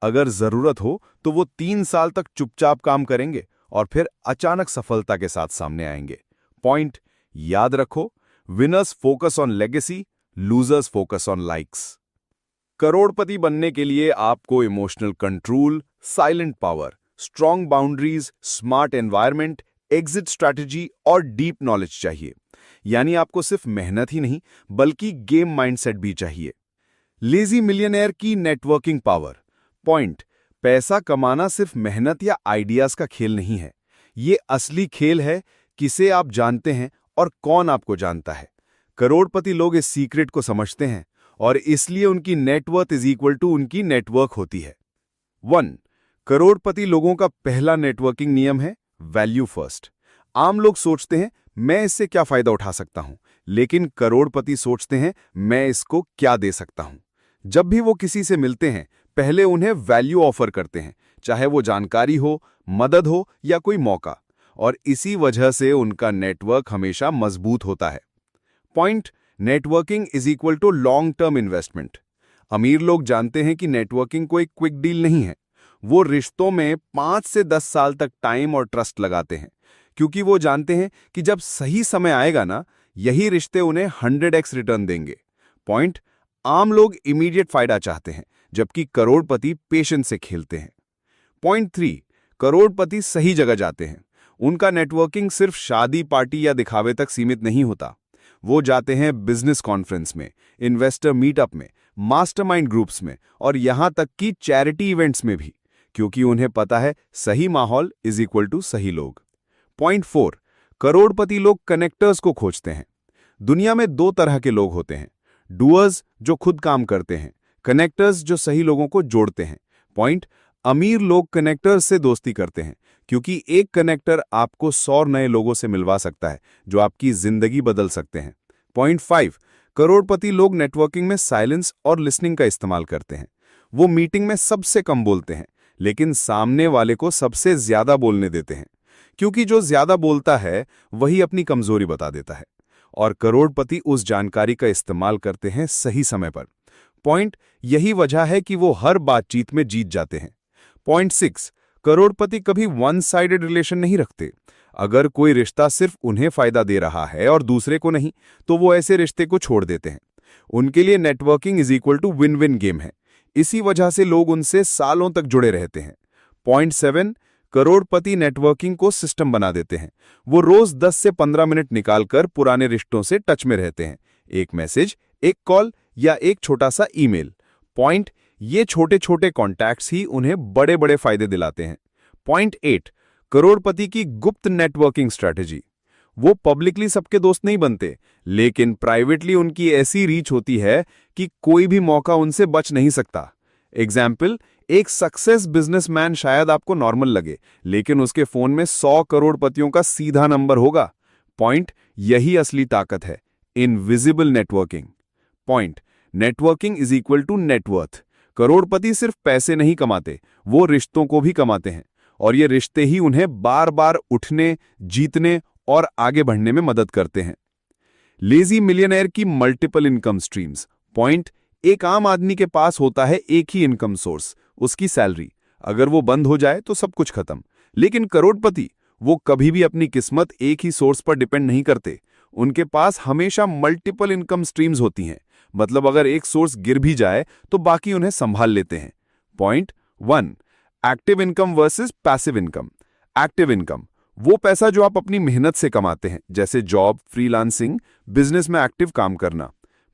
अगर जरूरत हो तो वो 3 साल तक चुपचाप काम करेंगे और फिर अचानक सफलता के साथ सामने आएंगे। पॉइंट, याद रखो, winners focus on legacy, losers focus on likes. Crorepati बनने के लिए आपको emotional control, silent power, strong boundaries, smart environment, exit strategy और डीप नॉलेज चाहिए। यानी आपको सिर्फ मेहनत ही नहीं बल्कि गेम माइंडसेट भी चाहिए। लेजी मिलियनेयर की नेटवर्किंग पावर। पॉइंट, पैसा कमाना सिर्फ मेहनत या आइडियाज का खेल नहीं है। ये असली खेल है किसे आप जानते हैं और कौन आपको जानता है। करोड़पति लोग इस सीक्रेट को समझते हैं और इसलिए उनकी नेटवर्थ इज इक्वल टू उनकी नेटवर्क होती है। 1, करोड़पति लोगों का पहला नेटवर्किंग नियम है वैल्यू फर्स्ट। आम लोग सोचते हैं मैं इससे क्या फायदा उठा सकता हूं, लेकिन करोड़पति सोचते हैं मैं इसको क्या दे सकता हूं। जब भी वो किसी से मिलते हैं पहले उन्हें वैल्यू ऑफर करते हैं, चाहे वो जानकारी हो, मदद हो या कोई मौका, और इसी वजह से उनका नेटवर्क हमेशा मजबूत होता है। Point, networking is equal to long term investment. अमीर लोग जानते हैं कि नेटवर्किंग कोई क्विक डील नहीं है। वो रिश्तों में 5 से 10 साल तक टाइम और ट्रस्ट लगाते हैं, क्योंकि वो जानते हैं कि जब सही समय आएगा ना, यही रिश्ते उन्हें 100x रिटर्न देंगे। पॉइंट, आम लोग इमीडिएट फायदा चाहते हैं, जबकि करोड़पति पेशेंस से खेलते हैं। पॉइंट 3, करोड़पति सही जगह जाते हैं। उनका नेटवर्किंग सिर्फ शादी, पार्टी या दिखावे तक सीमित नहीं होता। वो जाते हैं बिजनेस कॉन्फ्रेंस में, इन्वेस्टर मीटअप में, मास्टरमाइंड ग्रुप्स में और यहां तक कि चैरिटी इवेंट्स में भी, क्योंकि उन्हें पता है सही माहौल इज इक्वल टू सही लोग। पॉइंट 4, करोड़पति लोग कनेक्टर्स को खोजते हैं। दुनिया में 2 तरह के लोग होते हैं, डूअर्स जो खुद काम करते हैं, कनेक्टर्स जो सही लोगों को जोड़ते हैं। पॉइंट, अमीर लोग कनेक्टर्स से दोस्ती करते हैं, क्योंकि एक कनेक्टर आपको 100 नए लोगों से मिलवा सकता है जो आपकी जिंदगी बदल सकते हैं। पॉइंट 5, करोड़पति लोग नेटवर्किंग में साइलेंस और लिसनिंग का इस्तेमाल करते हैं। वो मीटिंग में सबसे कम बोलते हैं, लेकिन सामने वाले को सबसे ज्यादा बोलने देते हैं, क्योंकि जो ज्यादा बोलता है वही अपनी कमजोरी बता देता है, और करोड़पति उस जानकारी का इस्तेमाल करते हैं सही समय पर। पॉइंट, यही वजह है कि वो हर बातचीत में जीत जाते हैं। पॉइंट 6, करोड़पति कभी वन साइडेड रिलेशन नहीं रखते। अगर कोई रिश्ता सिर्फ उन्हें फायदा दे रहा है और दूसरे को नहीं, तो वो ऐसे रिश्ते को छोड़ देते हैं। उनके लिए networking is equal to win win game है। इसी वजह से लोग उनसे सालों तक जुड़े रहते हैं। पॉइंट 7, करोड़पति नेटवर्किंग को सिस्टम बना देते हैं। वो रोज 10 से 15 मिनट निकालकर पुराने रिश्तों से टच में रहते हैं। एक मैसेज, एक कॉल या एक छोटा सा ईमेल। पॉइंट, ये छोटे छोटे कॉन्टैक्ट्स ही उन्हें बड़े बड़े फायदे दिलाते हैं। पॉइंट 8, करोड़पति की गुप्त नेटवर्किंग स्ट्रैटेजी। वो पब्लिकली सबके दोस्त नहीं बनते, लेकिन प्राइवेटली उनकी ऐसी रीच होती है कि कोई भी मौका उनसे बच नहीं सकता। एग्जाम्पल, एक सक्सेस बिजनेसमैन शायद आपको नॉर्मल लगे, लेकिन उसके फोन में 100 करोड़पतियों का सीधा नंबर होगा। पॉइंट, यही असली ताकत है, invisible networking. Point, networking is equal to net worth. Crorepati सिर्फ पैसे नहीं कमाते, वो रिश्तों को भी कमाते हैं, और ये रिश्ते ही उन्हें बार बार उठने, जीतने और आगे बढ़ने में मदद करते हैं। लेजी मिलियनेयर की मल्टीपल इनकम स्ट्रीम्स। पॉइंट, एक आम आदमी के पास होता है एक ही इनकम सोर्स, उसकी सैलरी। अगर वो बंद हो जाए तो सब कुछ खत्म। लेकिन करोड़पति, वो कभी भी अपनी किस्मत एक ही सोर्स पर डिपेंड नहीं करते। उनके पास हमेशा मल्टीपल इनकम स्ट्रीम्स होती हैं। मतलब अगर एक सोर्स गिर भी जाए तो बाकी उन्हें संभाल लेते हैं। Point 1, active income versus passive income. Active income, वो पैसा जो आप अपनी मेहनत से कमाते हैं, जैसे जॉब, फ्रीलांसिंग, बिजनेस में एक्टिव काम करना।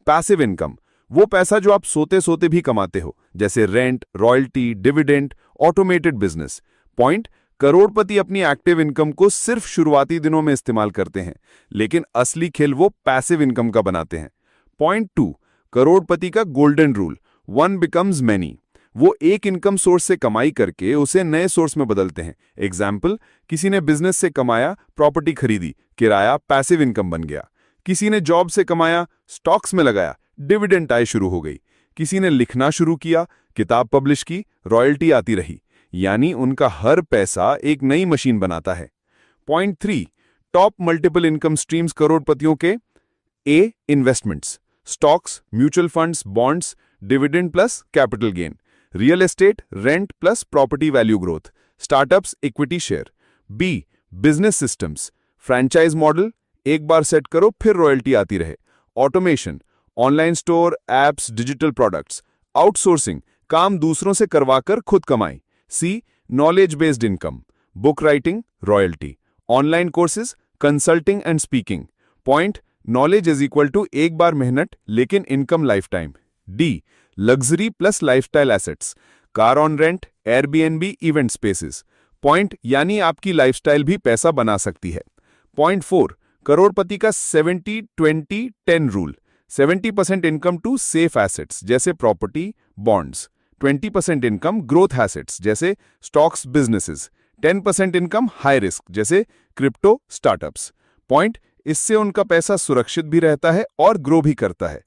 पैसिव इनकम, वो पैसा जो आप सोते सोते भी कमाते हो, जैसे rent, royalty, dividend, automated business. Point, crorepati अपनी एक्टिव इनकम को सिर्फ शुरुआती दिनों में इस्तेमाल करते हैं, लेकिन असली खेल वो पैसिव इनकम का बनाते हैं। पॉइंट 2, करोड़पति का golden rule, one becomes many. वो एक इनकम सोर्स से कमाई करके उसे नए सोर्स में बदलते हैं। एग्जाम्पल, किसी ने बिजनेस से कमाया, प्रॉपर्टी खरीदी, किराया, पैसिव इनकम बन गया। किसी ने जॉब से कमाया, स्टॉक्स में लगाया, डिविडेंड आय शुरू हो गई। किसी ने लिखना शुरू किया, किताब पब्लिश की, रॉयल्टी आती रही। यानी उनका हर पैसा एक नई मशीन बनाता है। Point 3, top multiple income streams करोड़पतियों के। A, investments, stocks, mutual funds, bonds, dividend plus capital gain. Real estate, rent plus property value growth. Startups, equity share. B, business systems, franchise model, एक बार set करो फिर royalty आती रहे। Automation, online store, apps, digital products. Outsourcing, काम दूसरों से करवाकर खुद कमाई। C, knowledge based income, book writing, royalty. Online courses, consulting and speaking. Point, knowledge is equal to एक बार मेहनत लेकिन income life time. D, luxury plus lifestyle assets, car on rent, Airbnb, event spaces. Point, यानी आपकी lifestyle भी पैसा बना सकती है। पॉइंट 4, करोड़पति का 70-20-10 rule. 70% income to safe assets जैसे property, bonds. 20% income growth assets जैसे stocks, businesses. 10% income high risk जैसे क्रिप्टो, स्टार्टअप्स। पॉइंट, इससे उनका पैसा सुरक्षित भी रहता है और ग्रो भी करता है।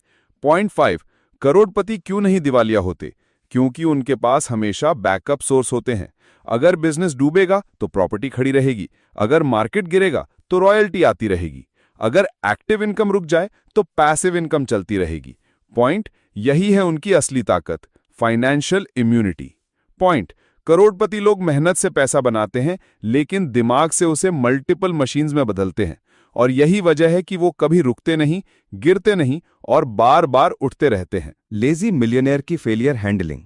पॉइंट 5, करोड़पति क्यों नहीं दिवालिया होते? क्योंकि उनके पास हमेशा बैकअप सोर्स होते हैं। अगर बिजनेस डूबेगा तो प्रॉपर्टी खड़ी रहेगी, अगर मार्केट गिरेगा तो रॉयल्टी आती रहेगी, अगर एक्टिव इनकम रुक जाए तो पैसिव इनकम चलती रहेगी। पॉइंट, यही है उनकी असली ताकत, फाइनेंशियल इम्यूनिटी। पॉइंट, करोड़पति लोग मेहनत से पैसा बनाते हैं लेकिन दिमाग से उसे मल्टीपल मशीन्स में बदलते हैं, और यही वजह है कि वो कभी रुकते नहीं, गिरते नहीं और बार बार उठते रहते हैं। लेजी मिलियनेयर की फेलियर हैंडलिंग।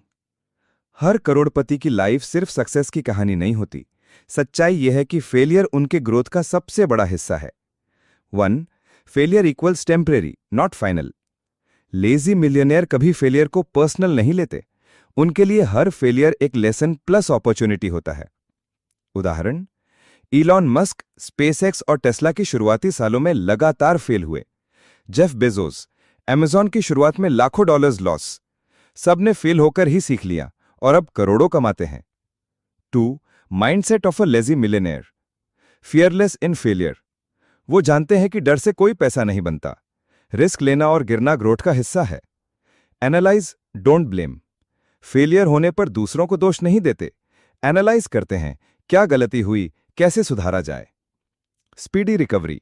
हर करोड़पति की लाइफ सिर्फ सक्सेस की कहानी नहीं होती। सच्चाई यह है कि फेलियर उनके ग्रोथ का सबसे बड़ा हिस्सा है। 1, failure equals temporary, not final. Lazy millionaire कभी फेलियर को पर्सनल नहीं लेते। उनके लिए हर फेलियर एक लेसन प्लस अपॉर्चुनिटी होता है। उदाहरण, इलॉन मस्क, स्पेसएक्स और टेस्ला की शुरुआती सालों में लगातार फेल हुए। जेफ बेजोस, अमेजॉन की शुरुआत में लाखों डॉलर्स लॉस। सबने फेल होकर ही सीख लिया और अब करोड़ों कमाते हैं। 2, mindset of a lazy millionaire, fearless in failure. वो जानते हैं कि डर से कोई पैसा नहीं बनता। रिस्क लेना और गिरना ग्रोथ का हिस्सा है। Analyse, don't blame. फेलियर होने पर दूसरों को दोष नहीं देते, एनालाइज करते हैं क्या गलती हुई, कैसे सुधारा जाए। स्पीडी रिकवरी,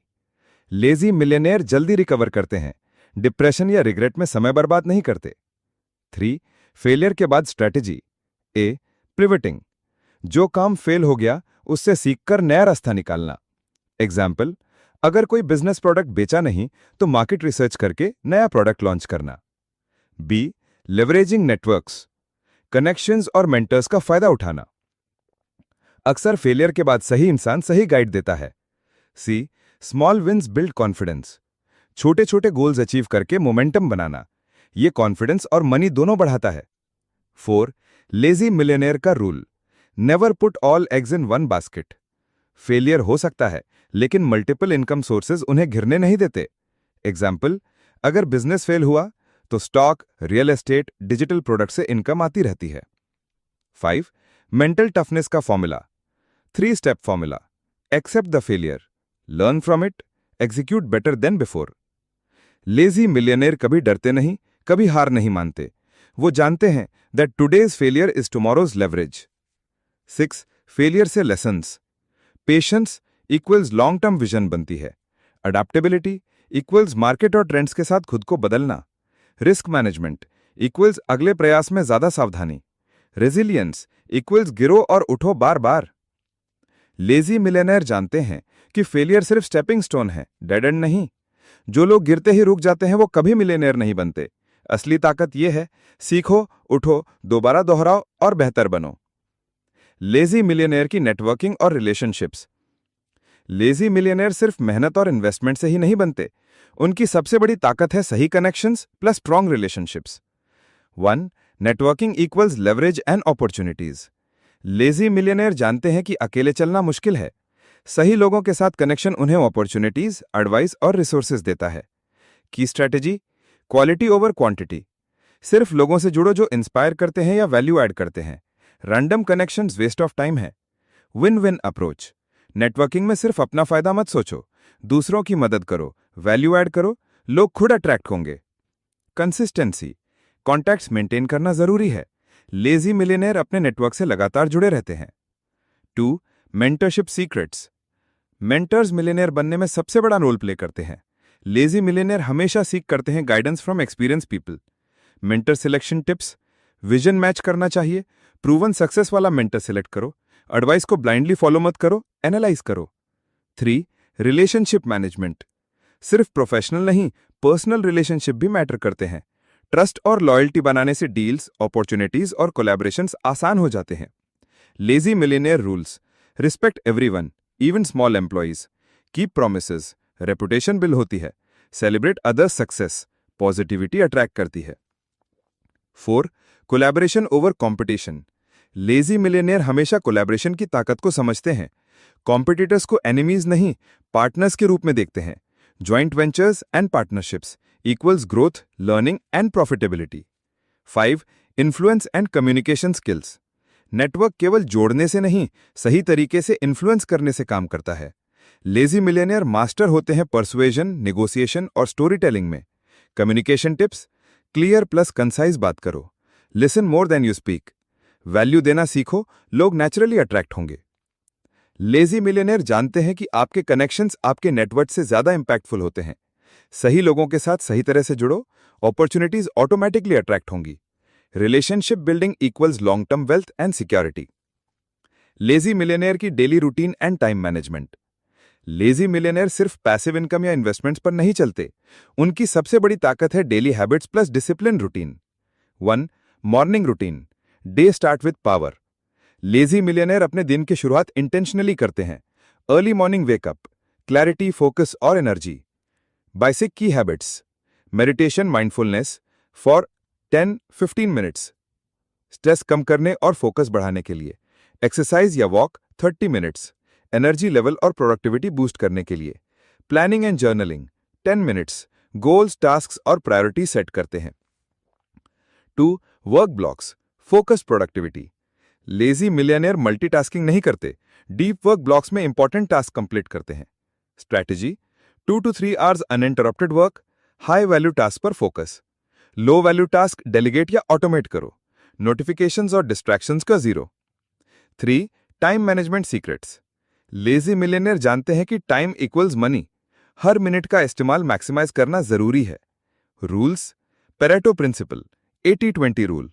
लेजी मिलियनेयर जल्दी रिकवर करते हैं, डिप्रेशन या रिग्रेट में समय बर्बाद नहीं करते। 3, फेलियर के बाद स्ट्रैटेजी। ए, पिवटिंग, जो काम फेल हो गया उससे सीखकर नया रास्ता निकालना। एग्जाम्पल, अगर कोई बिजनेस प्रोडक्ट बेचा नहीं तो मार्केट रिसर्च करके नया प्रोडक्ट लॉन्च करना। बी, लेवरेजिंग नेटवर्क्स, कनेक्शंस और मेंटर्स का फायदा उठाना। अक्सर फेलियर के बाद सही इंसान सही गाइड देता है। सी, स्मॉल विन्स बिल्ड कॉन्फिडेंस, छोटे छोटे गोल्स अचीव करके मोमेंटम बनाना। ये कॉन्फिडेंस और मनी दोनों बढ़ाता है। 4, लेजी मिलियनेयर का rule, never put all eggs in one basket. Failure हो सकता है लेकिन मल्टीपल इनकम सोर्सेज उन्हें घिरने नहीं देते। एग्जाम्पल, अगर बिजनेस फेल हुआ तो stock, real estate, digital product से इनकम आती रहती है। 5, मेंटल टफनेस का formula, 3 step formula. Accept the failure, learn from it, execute better than before. Lazy millionaire कभी डरते नहीं, कभी हार नहीं मानते. वो जानते हैं that today's failure is tomorrow's leverage. 6. Failure से lessons. Patience equals long term vision बनती है. अडेप्टेबिलिटी इक्वल्स मार्केट और ट्रेंड्स के साथ खुद को बदलना. रिस्क मैनेजमेंट इक्वल्स अगले प्रयास में ज्यादा सावधानी. रेजिलियंस इक्वल्स गिरो और उठो बार बार. लेजी मिलियनेयर जानते हैं कि फेलियर सिर्फ स्टेपिंग स्टोन है, डेड एंड नहीं. जो लोग गिरते ही रुक जाते हैं वो कभी मिलियनेयर नहीं बनते. असली ताकत यह है, सीखो, उठो, दोबारा दोहराओ और बेहतर बनो. लेजी मिलियनेयर की नेटवर्किंग और रिलेशनशिप्स. लेजी मिलियनेयर सिर्फ मेहनत और इन्वेस्टमेंट से ही नहीं बनते. उनकी सबसे बड़ी ताकत है सही connections plus strong relationships. 1. Networking equals leverage and opportunities. Lazy millionaire जानते हैं कि अकेले चलना मुश्किल है. सही लोगों के साथ कनेक्शन उन्हें अपॉर्चुनिटीज, एडवाइस और रिसोर्सेज देता है. की स्ट्रैटेजी क्वालिटी ओवर क्वांटिटी. सिर्फ लोगों से जुड़ो जो इंस्पायर करते हैं या वैल्यू ऐड करते हैं. Random connections waste of time है. Win win approach. नेटवर्किंग में सिर्फ अपना फायदा मत सोचो, दूसरों की मदद करो, वैल्यू ऐड करो, लोग खुद अट्रैक्ट होंगे. कंसिस्टेंसी. कॉन्टैक्ट्स मेंटेन करना जरूरी है. लेजी मिलियनेयर अपने नेटवर्क से लगातार जुड़े रहते हैं. 2. Mentorship secrets. मेंटर्स मिलियनेयर बनने में सबसे बड़ा रोल प्ले करते हैं. लेजी मिलियनेयर हमेशा सीख करते हैं guidance from experience people. Mentor selection tips. Vision match करना चाहिए, प्रूवन सक्सेस वाला मेंटर सिलेक्ट करो. एडवाइस को ब्लाइंडली फॉलो मत करो, एनालाइज करो. 3. Relationship management. सिर्फ प्रोफेशनल नहीं, पर्सनल रिलेशनशिप भी मैटर करते हैं. ट्रस्ट और लॉयल्टी बनाने से डील्स, अपॉर्चुनिटीज और कोलैबोरेशंस आसान हो जाते हैं. Lazy millionaire rules. Respect everyone, even small employees. Keep promises, reputation bill होती है. Celebrate others success, positivity attract करती है. 4. Collaboration over competition. Lazy millionaire हमेशा कोलैबोरेशन की ताकत को समझते हैं. कॉम्पिटिटर्स को एनिमीज नहीं, पार्टनर्स के रूप में देखते हैं. Joint ventures and partnerships equals growth, learning and profitability. 5. Influence and communication skills. Network केवल जोड़ने से नहीं, सही तरीके से इन्फ्लुएंस करने से काम करता है. लेजी मिलियनेयर मास्टर होते हैं परसुएजन, नेगोशिएशन और स्टोरी टेलिंग में. Communication tips. Clear plus concise बात करो. Listen more than you speak. Value देना सीखो, लोग नेचुरली अट्रैक्ट होंगे. लेजी मिलियनेयर जानते हैं कि आपके कनेक्शंस आपके नेटवर्क से ज्यादा इंपैक्टफुल होते हैं. सही लोगों के साथ सही तरह से जुड़ो, अपॉर्चुनिटीज ऑटोमेटिकली अट्रैक्ट होंगी. Relationship building equals long term wealth and security. Lazy millionaire की daily routine and time management. Lazy millionaire सिर्फ पैसिव इनकम या इन्वेस्टमेंट्स पर नहीं चलते. उनकी सबसे बड़ी ताकत है daily habits plus discipline routine. 1. Morning routine. Day start with power. Lazy millionaire अपने दिन की शुरुआत इंटेंशनली करते हैं. Early morning wake up, clarity, focus और एनर्जी. बेसिक की habits. Meditation, mindfulness for 10-15 minutes, stress कम करने और फोकस बढ़ाने के लिए. एक्सरसाइज या वॉक 30 मिनट्स, एनर्जी लेवल और प्रोडक्टिविटी बूस्ट करने के लिए. Planning and journaling 10 minutes, goals, tasks और प्रायोरिटी सेट करते हैं. 2. Work blocks, focus, productivity. Lazy millionaire multitasking नहीं करते, डीप वर्क ब्लॉक्स में इंपॉर्टेंट टास्क कंप्लीट करते हैं. Strategy 2 to 3 hours uninterrupted work, high value task पर फोकस. लो वैल्यू टास्क डेलीगेट या ऑटोमेट करो. नोटिफिकेशंस और डिस्ट्रैक्शंस का 0. 3. Time management secrets. Lazy millionaire जानते हैं कि टाइम इक्वल्स मनी. हर मिनट का इस्तेमाल मैक्सिमाइज करना जरूरी है. Rules. Pareto principle, 80-20 rule.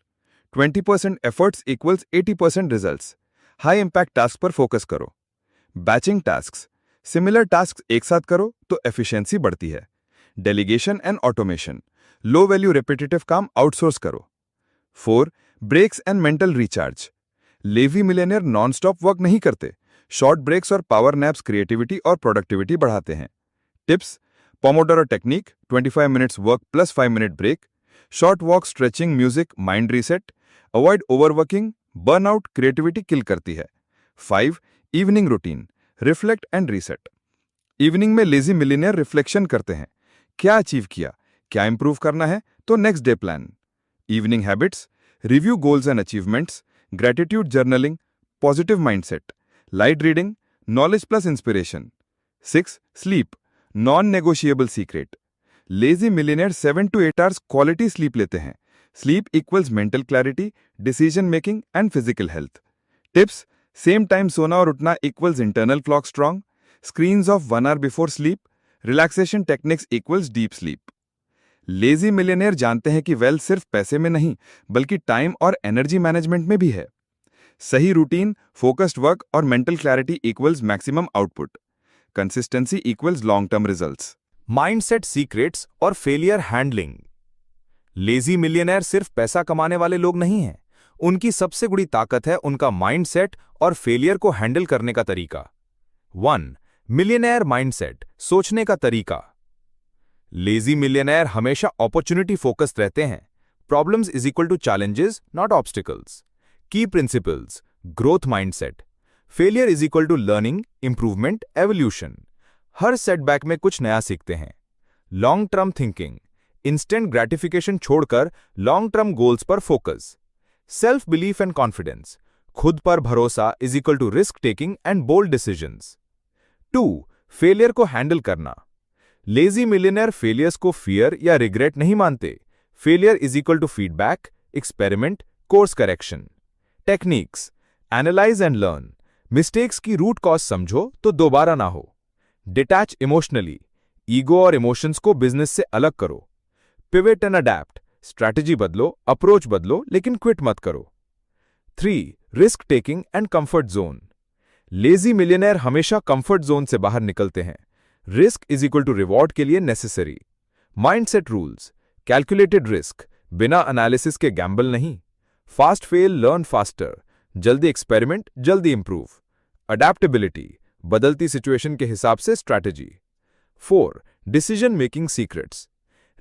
20% efforts equals 80% results. High impact task पर फोकस करो. Batching tasks. सिमिलर टास्क एक साथ करो तो एफिशिएंसी बढ़ती है. Delegation and automation. Low value repetitive काम आउटसोर्स करो. 4. Breaks and mental recharge. Lazy millionaire non stop work नहीं करते. शॉर्ट ब्रेक्स और पावर नैप्स क्रिएटिविटी और प्रोडक्टिविटी बढ़ाते हैं. Tips. Pomodoro technique, 25 minutes work plus 5 minute break. Short walk, stretching, music, mind reset. Avoid overworking, burnout creativity kill करती है. 5. Evening routine, reflect and reset. Evening में lazy millionaire reflection करते हैं. क्या achieve किया, क्या इंप्रूव करना है, तो next day plan. Evening habits. Review goals and achievements, gratitude journaling, positive mindset, light reading, knowledge plus inspiration. 6. Sleep. Non negotiable secret. Lazy millionaire 7 to 8 hours quality sleep लेते हैं। Sleep equals mental clarity, decision making and physical health. Tips: same time सोना और उठना equals internal clock strong. Screens of 1 hour before sleep. Relaxation techniques equals deep sleep. Lazy millionaire जानते हैं कि wealth सिर्फ पैसे में नहीं बल्कि टाइम और एनर्जी मैनेजमेंट में भी है। सही रूटीन, फोकस्ड वर्क और mental clarity equals maximum output. Consistency equals long term results. Mindset secrets और फेलियर हैंडलिंग। लेजी मिलियनेयर सिर्फ पैसा कमाने वाले लोग नहीं हैं, उनकी सबसे बड़ी ताकत है उनका माइंडसेट और फेलियर को हैंडल करने का तरीका। 1. मिलियनेयर माइंडसेट, सोचने का तरीका। लेजी मिलियनेयर हमेशा अपॉर्चुनिटी फोकस्ड रहते हैं। Problems is equal to challenges, not obstacles. Key principles: growth mindset, failure is equal to learning, improvement, evolution. हर सेटबैक में कुछ नया सीखते हैं। Long term thinking, instant gratification छोड़कर लॉन्ग टर्म गोल्स पर focus. Self belief and confidence, खुद पर भरोसा is equal to risk taking and bold decisions. 2. Failure को हैंडल करना। लेजी मिलियनेयर फेलियर्स को फियर या रिग्रेट नहीं मानते। Failure is equal to feedback, experiment, course correction. Techniques: analyze and learn, mistakes की रूट कॉज समझो तो दोबारा ना हो। डिटैच इमोशनली, ईगो और इमोशंस को बिजनेस से अलग करो। पिवट एंड अडैप्ट, स्ट्रैटेजी बदलो, अप्रोच बदलो, लेकिन क्विट मत करो। 3. Risk taking and comfort zone. Lazy millionaire हमेशा कंफर्ट जोन से बाहर निकलते हैं। Risk is equal to reward के लिए necessary. Mindset rules: calculated risk, बिना एनालिसिस के गैम्बल नहीं। फास्ट फेल, लर्न फास्टर, जल्दी एक्सपेरिमेंट, जल्दी इंप्रूव। अडैप्टेबिलिटी, बदलती सिचुएशन के हिसाब से strategy. 4. Decision making secrets.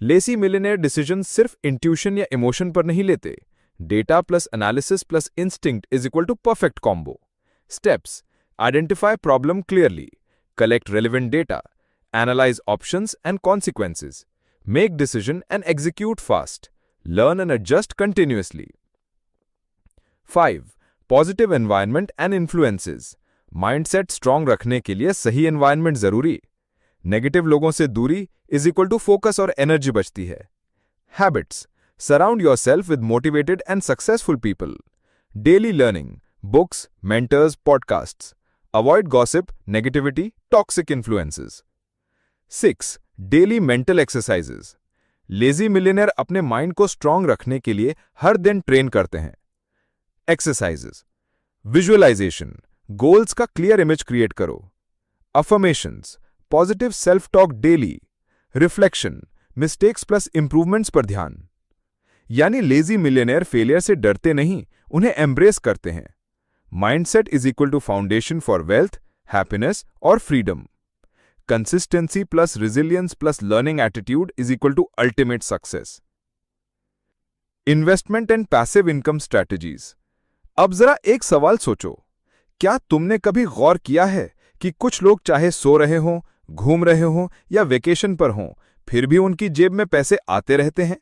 Lazy millionaire decision सिर्फ इंट्यूशन या इमोशन पर नहीं लेते। Data plus analysis plus instinct is equal to perfect combo. Steps: identify problem clearly, collect relevant data, analyze options and consequences, make decision and execute fast, learn and adjust continuously. 5. Positive environment and influences. Mindset strong रखने के लिए सही environment जरूरी। Negative लोगों से दूरी is equal to focus और energy बचती है। Habits: surround yourself with motivated and successful people. Daily learning, books, mentors, podcasts. Avoid gossip, negativity, toxic influences. 6. Daily mental exercises. Lazy millionaire अपने माइंड को strong रखने के लिए हर दिन ट्रेन करते हैं। एक्सरसाइजेस: विजुअलाइजेशन, गोल्स का क्लियर इमेज क्रिएट करो। Affirmations, positive self talk daily. Reflection, mistakes plus improvements पर ध्यान। यानी लेजी मिलियनेयर फेलियर से डरते नहीं, उन्हें एम्ब्रेस करते हैं। Mindset is equal to foundation for wealth, happiness और freedom. Consistency plus resilience plus learning attitude is equal to ultimate success. Investment and passive income strategies. अब जरा एक सवाल सोचो, क्या तुमने कभी गौर किया है कि कुछ लोग चाहे सो रहे हों, घूम रहे हों या वेकेशन पर हों, फिर भी उनकी जेब में पैसे आते रहते हैं?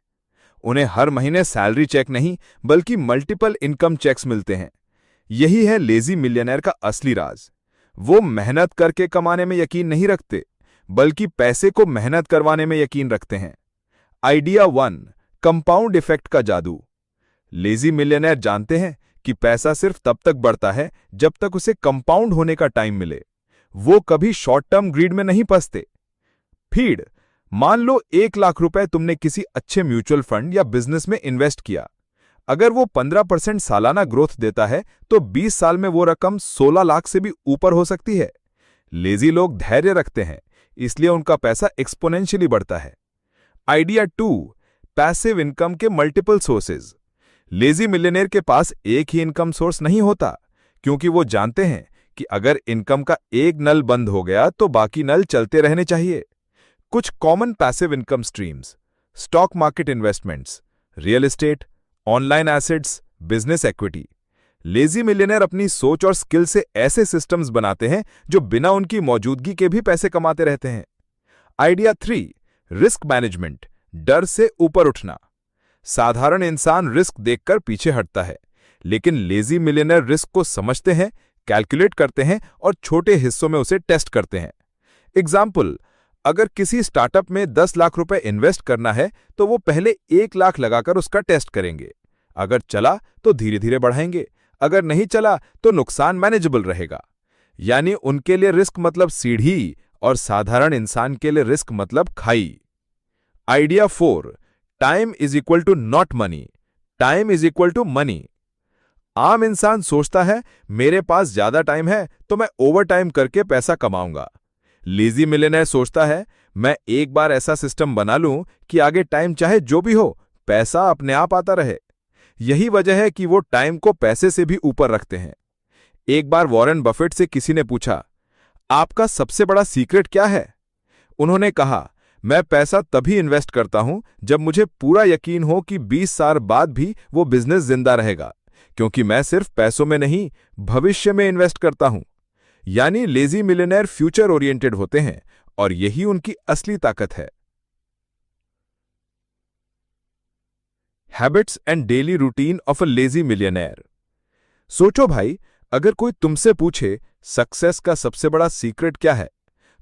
उन्हें हर महीने सैलरी चेक नहीं बल्कि मल्टीपल इनकम चेक्स मिलते हैं। यही है लेजी मिलियनेयर का असली राज। वो मेहनत करके कमाने में यकीन नहीं रखते बल्कि पैसे को मेहनत करवाने में यकीन रखते हैं। आइडिया 1: कंपाउंड इफेक्ट का जादू। लेजी मिलियनेयर जानते हैं कि पैसा सिर्फ तब तक बढ़ता है जब तक उसे कंपाउंड होने का टाइम मिले। वो कभी शॉर्ट टर्म ग्रीड में नहीं फंसते। फीड: मान लो 1 लाख रुपए तुमने किसी अच्छे म्यूचुअल फंड या बिजनेस में इन्वेस्ट किया। अगर वो 15% सालाना ग्रोथ देता है तो 20 साल में वो रकम 16 लाख से भी ऊपर हो सकती है। लेजी लोग धैर्य रखते हैं, इसलिए उनका पैसा एक्सपोनेंशियली बढ़ता है। आइडिया 2: पैसिव इनकम के मल्टीपल सोर्सेज। लेजी मिलियनेयर के पास एक ही इनकम सोर्स नहीं होता, क्योंकि वो जानते हैं कि अगर इनकम का एक नल बंद हो गया तो बाकी नल चलते रहने चाहिए। कुछ common passive income streams: stock market investments, real estate, online assets, business equity. Lazy millionaire अपनी सोच और स्किल से ऐसे सिस्टम्स बनाते हैं जो बिना उनकी मौजूदगी के भी पैसे कमाते रहते हैं। आइडिया 3: रिस्क मैनेजमेंट, डर से ऊपर उठना। साधारण इंसान रिस्क देखकर पीछे हटता है, लेकिन लेजी मिलियनेयर रिस्क को समझते हैं, कैलकुलेट करते हैं और छोटे हिस्सों में उसे टेस्ट करते हैं। एग्जाम्पल: अगर किसी स्टार्टअप में 10 लाख रुपए इन्वेस्ट करना है तो वो पहले 1 लाख लगाकर उसका टेस्ट करेंगे। अगर चला तो धीरे धीरे बढ़ाएंगे, अगर नहीं चला तो नुकसान मैनेजेबल रहेगा। यानी उनके लिए रिस्क मतलब सीढ़ी और साधारण इंसान के लिए रिस्क मतलब खाई। Idea 4, time is equal to not money, time is equal to money. आम इंसान सोचता है मेरे पास ज्यादा टाइम है तो मैं ओवर टाइम करके पैसा कमाऊंगा। लेजी मिलियनेयर सोचता है मैं एक बार ऐसा सिस्टम बना लूं कि आगे टाइम चाहे जो भी हो, पैसा अपने आप आता रहे। यही वजह है कि वो टाइम को पैसे से भी ऊपर रखते हैं। एक बार वॉरेन बफेट से किसी ने पूछा, आपका सबसे बड़ा सीक्रेट क्या है? उन्होंने कहा, मैं पैसा तभी इन्वेस्ट करता हूं जब मुझे पूरा यकीन हो कि 20 साल बाद भी वो बिजनेस जिंदा रहेगा, क्योंकि मैं सिर्फ पैसों में नहीं, भविष्य में इन्वेस्ट करता हूं। यानी लेजी मिलियनेयर फ्यूचर ओरिएंटेड होते हैं और यही उनकी असली ताकत है। Habits and daily routine of a lazy millionaire. सोचो भाई, अगर कोई तुमसे पूछे सक्सेस का सबसे बड़ा सीक्रेट क्या है,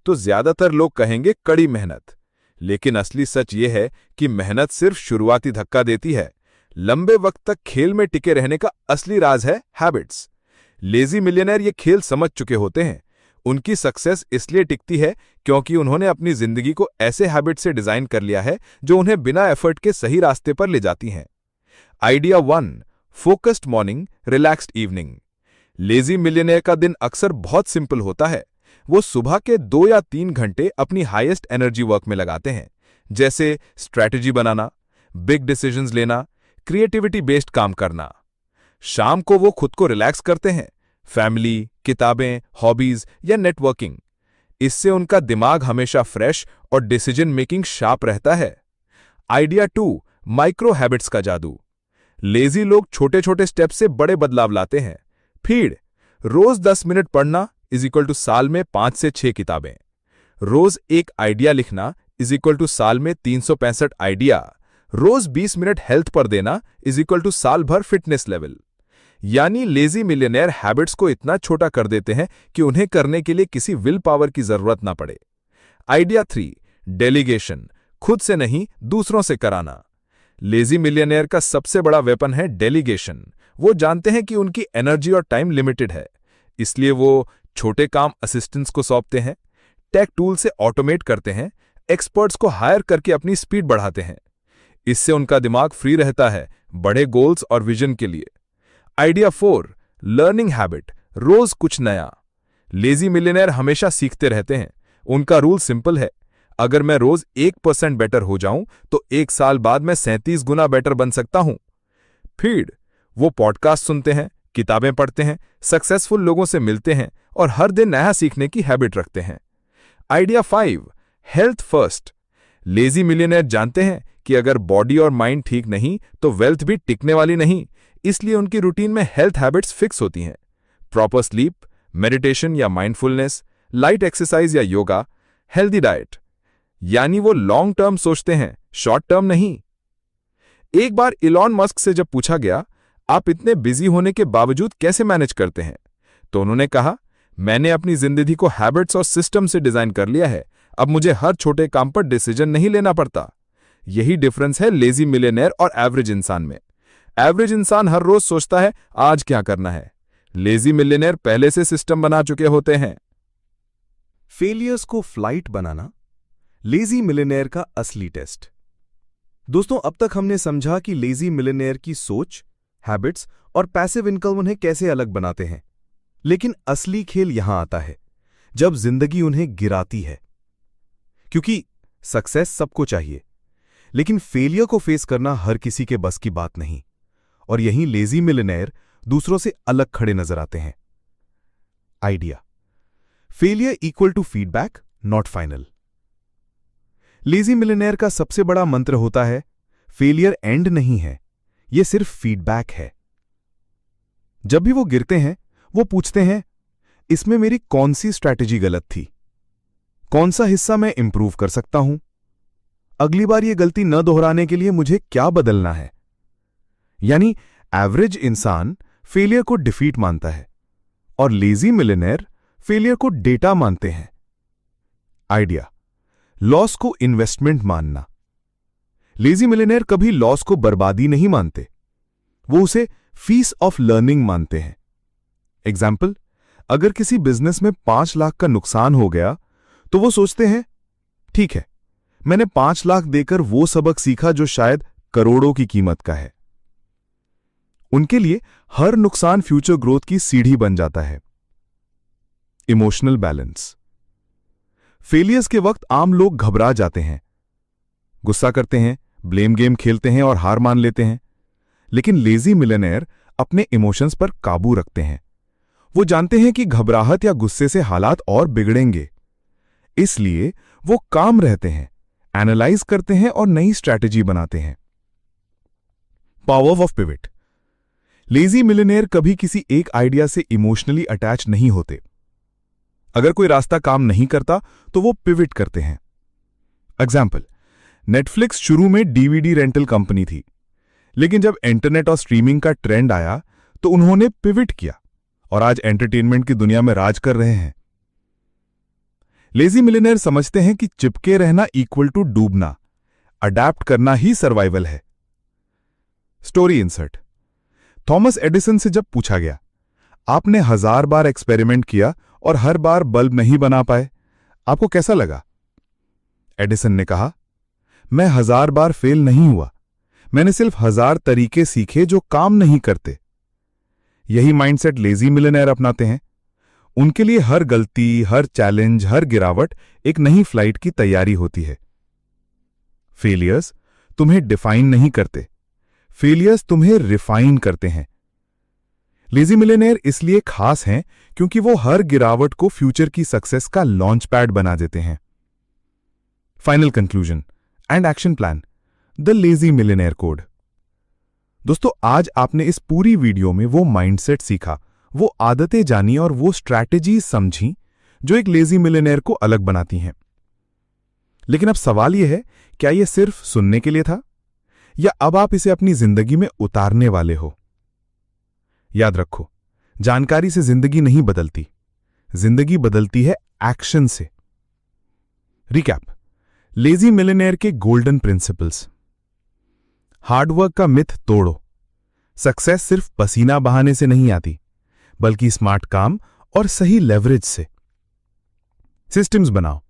तो ज्यादातर लोग कहेंगे कड़ी मेहनत। लेकिन असली सच यह है कि मेहनत सिर्फ शुरुआती धक्का देती है। लंबे वक्त तक खेल में टिके रहने का असली राज है हैबिट्स। लेजी मिलियनेयर ये खेल समझ चुके होते हैं। उनकी सक्सेस इसलिए टिकती है क्योंकि उन्होंने अपनी जिंदगी को ऐसे हैबिट से डिजाइन कर लिया है जो उन्हें बिना एफर्ट के सही रास्ते पर ले जाती हैं। Idea 1, focused morning, relaxed evening. Lazy millionaire का दिन अक्सर बहुत सिंपल होता है। वो सुबह के 2 या 3 घंटे अपनी हाईएस्ट एनर्जी वर्क में लगाते हैं, जैसे स्ट्रैटेजी बनाना, बिग डिसीजंस लेना, क्रिएटिविटी बेस्ड काम करना। शाम को वो खुद को रिलैक्स करते हैं, फैमिली, किताबें, हॉबीज या नेटवर्किंग। इससे उनका दिमाग हमेशा फ्रेश और डिसीजन मेकिंग शार्प रहता है। आइडिया 2, माइक्रो हैबिट्स का जादू। लेजी लोग छोटे छोटे स्टेप से बड़े बदलाव लाते हैं। फीड, रोज 10 मिनट पढ़ना इज इक्वल टू साल में 5 से 6 किताबें। रोज एक आइडिया लिखना इज इक्वल टू साल में 365 आइडिया। रोज 20 मिनट हेल्थ पर देना इज इक्वल टू साल भर फिटनेस लेवल। यानी लेजी मिलियनेयर हैबिट्स को इतना छोटा कर देते हैं कि उन्हें करने के लिए किसी विल पावर की जरूरत ना पड़े। आइडिया 3, डेलीगेशन, खुद से नहीं दूसरों से कराना। लेजी मिलियनेयर का सबसे बड़ा वेपन है डेलीगेशन। वो जानते हैं कि उनकी एनर्जी और टाइम लिमिटेड है, इसलिए वो छोटे काम असिस्टेंट्स को सौंपते हैं, टेक टूल से ऑटोमेट करते हैं, एक्सपर्ट्स को हायर करके अपनी स्पीड बढ़ाते हैं। इससे उनका दिमाग फ्री रहता है बड़े गोल्स और विजन के लिए। आइडिया 4, लर्निंग हैबिट, रोज कुछ नया। लेजी मिलियनेयर हमेशा सीखते रहते हैं। उनका रूल सिंपल है, अगर मैं रोज 1% बेटर हो जाऊं तो 1 साल बाद मैं 37 गुना बेटर बन सकता हूं। फीड, वो पॉडकास्ट सुनते हैं, किताबें पढ़ते हैं, सक्सेसफुल लोगों से मिलते हैं और हर दिन नया सीखने की हैबिट रखते हैं। Idea 5, health first. Lazy millionaire जानते हैं कि अगर बॉडी और माइंड ठीक नहीं तो वेल्थ भी टिकने वाली नहीं, इसलिए उनकी रूटीन में हेल्थ हैबिट्स फिक्स होती हैं। प्रॉपर स्लीप, मेडिटेशन या माइंडफुलनेस, लाइट एक्सरसाइज या योगा, हेल्दी डाइट। यानी वो लॉन्ग टर्म सोचते हैं, शॉर्ट टर्म नहीं। एक बार इलॉन मस्क से जब पूछा गया, आप इतने बिजी होने के बावजूद कैसे मैनेज करते हैं, तो उन्होंने कहा, मैंने अपनी जिंदगी को हैबिट्स और सिस्टम से डिजाइन कर लिया है। अब मुझे हर छोटे काम पर डिसीजन नहीं लेना पड़ता। यही डिफरेंस है लेजी मिलियनेयर और एवरेज इंसान में। एवरेज इंसान हर रोज सोचता है आज क्या करना है। लेजी मिलियनेयर पहले से सिस्टम बना चुके होते हैं। फेलियर्स को फ्लाइट बनाना, लेजी मिलियनेयर का असली टेस्ट। दोस्तों, अब तक हमने समझा कि लेजी मिलियनेयर की सोच, हैबिट्स और पैसिव इनकम उन्हें कैसे अलग बनाते हैं। लेकिन असली खेल यहां आता है जब जिंदगी उन्हें गिराती है। क्योंकि सक्सेस सबको चाहिए, लेकिन फेलियर को फेस करना हर किसी के बस की बात नहीं। और यहीं लेजी मिलियनेयर दूसरों से अलग खड़े नजर आते हैं। Idea, failure equal to feedback, not final. Lazy millionaire का सबसे बड़ा मंत्र होता है, फेलियर एंड नहीं है, यह सिर्फ फीडबैक है। जब भी वो गिरते हैं, वो पूछते हैं, इसमें मेरी कौन सी स्ट्रैटेजी गलत थी, कौन सा हिस्सा मैं इंप्रूव कर सकता हूं, अगली बार ये गलती न दोहराने के लिए मुझे क्या बदलना है। यानी एवरेज इंसान फेलियर को डिफीट मानता है और लेजी मिलियनेयर फेलियर को डेटा मानते हैं। आइडिया, लॉस को इन्वेस्टमेंट मानना। लेजी मिलियनेयर कभी लॉस को बर्बादी नहीं मानते, वो उसे फीस ऑफ लर्निंग मानते हैं। एग्जाम्पल, अगर किसी बिजनेस में 5 लाख का नुकसान हो गया तो वो सोचते हैं, ठीक है, मैंने 5 लाख देकर वो सबक सीखा जो शायद करोड़ों की कीमत का है। उनके लिए हर नुकसान फ्यूचर ग्रोथ की सीढ़ी बन जाता है। Emotional balance. फेलियर्स के वक्त आम लोग घबरा जाते हैं, गुस्सा करते हैं, ब्लेम गेम खेलते हैं और हार मान लेते हैं। लेकिन लेजी मिलियनेयर अपने इमोशंस पर काबू रखते हैं। वो जानते हैं कि घबराहट या गुस्से से हालात और बिगड़ेंगे, इसलिए वो काम रहते हैं, एनालाइज करते हैं और नई स्ट्रैटेजी बनाते हैं। Power of pivot. Lazy millionaire कभी किसी एक आइडिया से इमोशनली अटैच नहीं होते। अगर कोई रास्ता काम नहीं करता तो वो पिवट करते हैं। एग्जाम्पल, नेटफ्लिक्स शुरू में डीवीडी रेंटल कंपनी थी, लेकिन जब इंटरनेट और स्ट्रीमिंग का ट्रेंड आया तो उन्होंने पिवट किया और आज एंटरटेनमेंट की दुनिया में राज कर रहे हैं। लेजी मिलियनेयर समझते हैं कि चिपके रहना इक्वल टू डूबना, अडैप्ट करना ही सर्वाइवल है। Story insert. थॉमस एडिसन से जब पूछा गया, आपने 1000 बार एक्सपेरिमेंट किया और हर बार बल्ब नहीं बना पाए, आपको कैसा लगा? एडिसन ने कहा, मैं 1000 बार फेल नहीं हुआ, मैंने सिर्फ 1000 तरीके सीखे जो काम नहीं करते। यही माइंडसेट लेजी मिलियनेयर अपनाते हैं। उनके लिए हर गलती, हर चैलेंज, हर गिरावट एक नई फ्लाइट की तैयारी होती है। फेलियर्स तुम्हें डिफाइन नहीं करते, फेलियर्स तुम्हें रिफाइन करते हैं। लेजी मिलियनेयर इसलिए खास हैं क्योंकि वो हर गिरावट को फ्यूचर की सक्सेस का लॉन्च पैड बना देते हैं। Final conclusion and action plan, the lazy millionaire code. दोस्तों, आज आपने इस पूरी वीडियो में वो माइंडसेट सीखा, वो आदतें जानी और वो स्ट्रैटेजी समझी जो एक लेजी मिलियनेयर को अलग बनाती हैं। लेकिन अब सवाल यह है, क्या यह सिर्फ सुनने के लिए था या अब आप इसे अपनी जिंदगी में उतारने वाले हो? याद रखो, जानकारी से जिंदगी नहीं बदलती, जिंदगी बदलती है एक्शन से। रिकैप। लेजी मिलियनेयर के गोल्डन प्रिंसिपल्स। हार्डवर्क का मिथ तोड़ो। सक्सेस सिर्फ पसीना बहाने से नहीं आती, बल्कि स्मार्ट काम और सही लेवरेज से। सिस्टम्स बनाओ।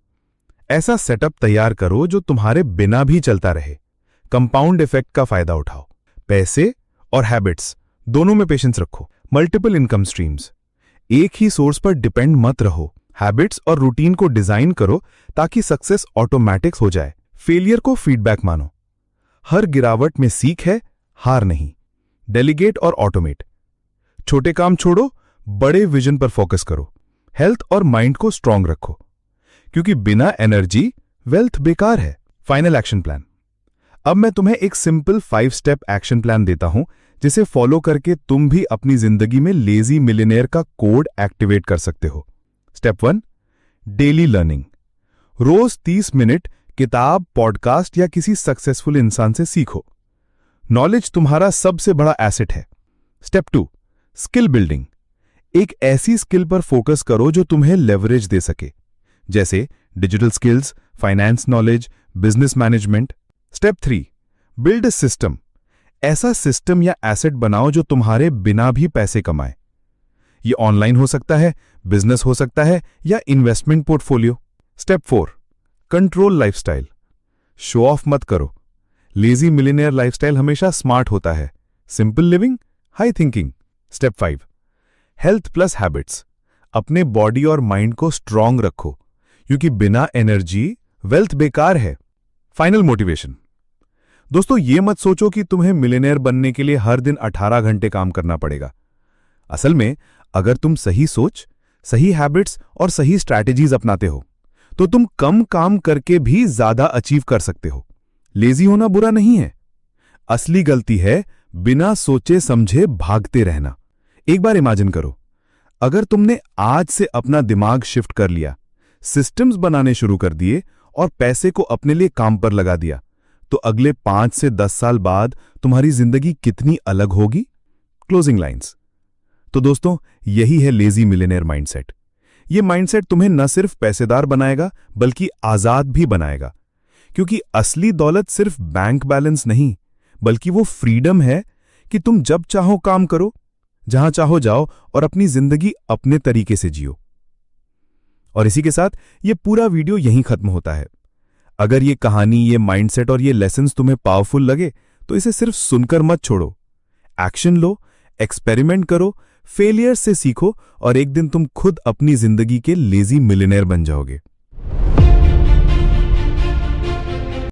ऐसा सेटअप तैयार करो जो तुम्हारे बिना भी चलता रहे। कंपाउंड इफेक्ट का फायदा उठाओ। पैसे और हैबिट्स दोनों में पेशेंस रखो। Multiple income streams. एक ही सोर्स पर डिपेंड मत रहो। हैबिट्स और रूटीन को डिजाइन करो ताकि सक्सेस ऑटोमैटिक हो जाए। फेलियर को फीडबैक मानो। हर गिरावट में सीख है, हार नहीं। डेलीगेट और ऑटोमेट। छोटे काम छोड़ो, बड़े विजन पर फोकस करो। हेल्थ और माइंड को स्ट्रांग रखो, क्योंकि बिना एनर्जी वेल्थ बेकार है। Final action plan. अब मैं तुम्हें एक सिंपल 5 स्टेप एक्शन प्लान देता हूं, जिसे फॉलो करके तुम भी अपनी जिंदगी में लेजी मिलियनेयर का कोड एक्टिवेट कर सकते हो। Step 1, daily learning. रोज 30 मिनट किताब, पॉडकास्ट या किसी सक्सेसफुल इंसान से सीखो। नॉलेज तुम्हारा सबसे बड़ा एसेट है। Step 2, skill building. एक ऐसी स्किल पर फोकस करो जो तुम्हें लेवरेज दे सके, जैसे digital skills, finance knowledge, business management. Step 3, build a system. ऐसा सिस्टम या एसेट बनाओ जो तुम्हारे बिना भी पैसे कमाए। ये ऑनलाइन हो सकता है, बिजनेस हो सकता है या investment portfolio. Step 4, control lifestyle. Show off मत करो। लेजी मिलियनेयर लाइफस्टाइल हमेशा स्मार्ट होता है। Simple living, high thinking. Step 5, health plus habits. अपने बॉडी और माइंड को स्ट्रांग रखो, क्योंकि बिना एनर्जी वेल्थ बेकार है। Final motivation. दोस्तों, ये मत सोचो कि तुम्हें मिलियनेयर बनने के लिए हर दिन 18 घंटे काम करना पड़ेगा। असल में अगर तुम सही सोच, सही हैबिट्स और सही स्ट्रैटेजीज अपनाते हो तो तुम कम काम करके भी ज्यादा अचीव कर सकते हो। लेजी होना बुरा नहीं है, असली गलती है बिना सोचे समझे भागते रहना। एक बार इमेजिन करो, अगर तुमने आज से अपना दिमाग शिफ्ट कर लिया, सिस्टम्स बनाने शुरू कर दिए और पैसे को अपने लिए काम पर लगा दिया, तो अगले 5 से 10 साल बाद तुम्हारी जिंदगी कितनी अलग होगी। Closing lines. तो दोस्तों, यही है लेजी मिलियनेयर माइंडसेट। ये माइंडसेट तुम्हें न सिर्फ पैसेदार बनाएगा बल्कि आजाद भी बनाएगा, क्योंकि असली दौलत सिर्फ बैंक बैलेंस नहीं, बल्कि वो फ्रीडम है कि तुम जब चाहो काम करो, जहां चाहो जाओ और अपनी जिंदगी अपने तरीके से जियो। और इसी के साथ ये पूरा वीडियो यहीं खत्म होता है। अगर ये कहानी, ये माइंडसेट और ये लेसन्स तुम्हें पावरफुल लगे तो इसे सिर्फ सुनकर मत छोड़ो। एक्शन लो, एक्सपेरिमेंट करो, फेलियर से सीखो और एक दिन तुम खुद अपनी जिंदगी के लेजी मिलियनेयर बन जाओगे।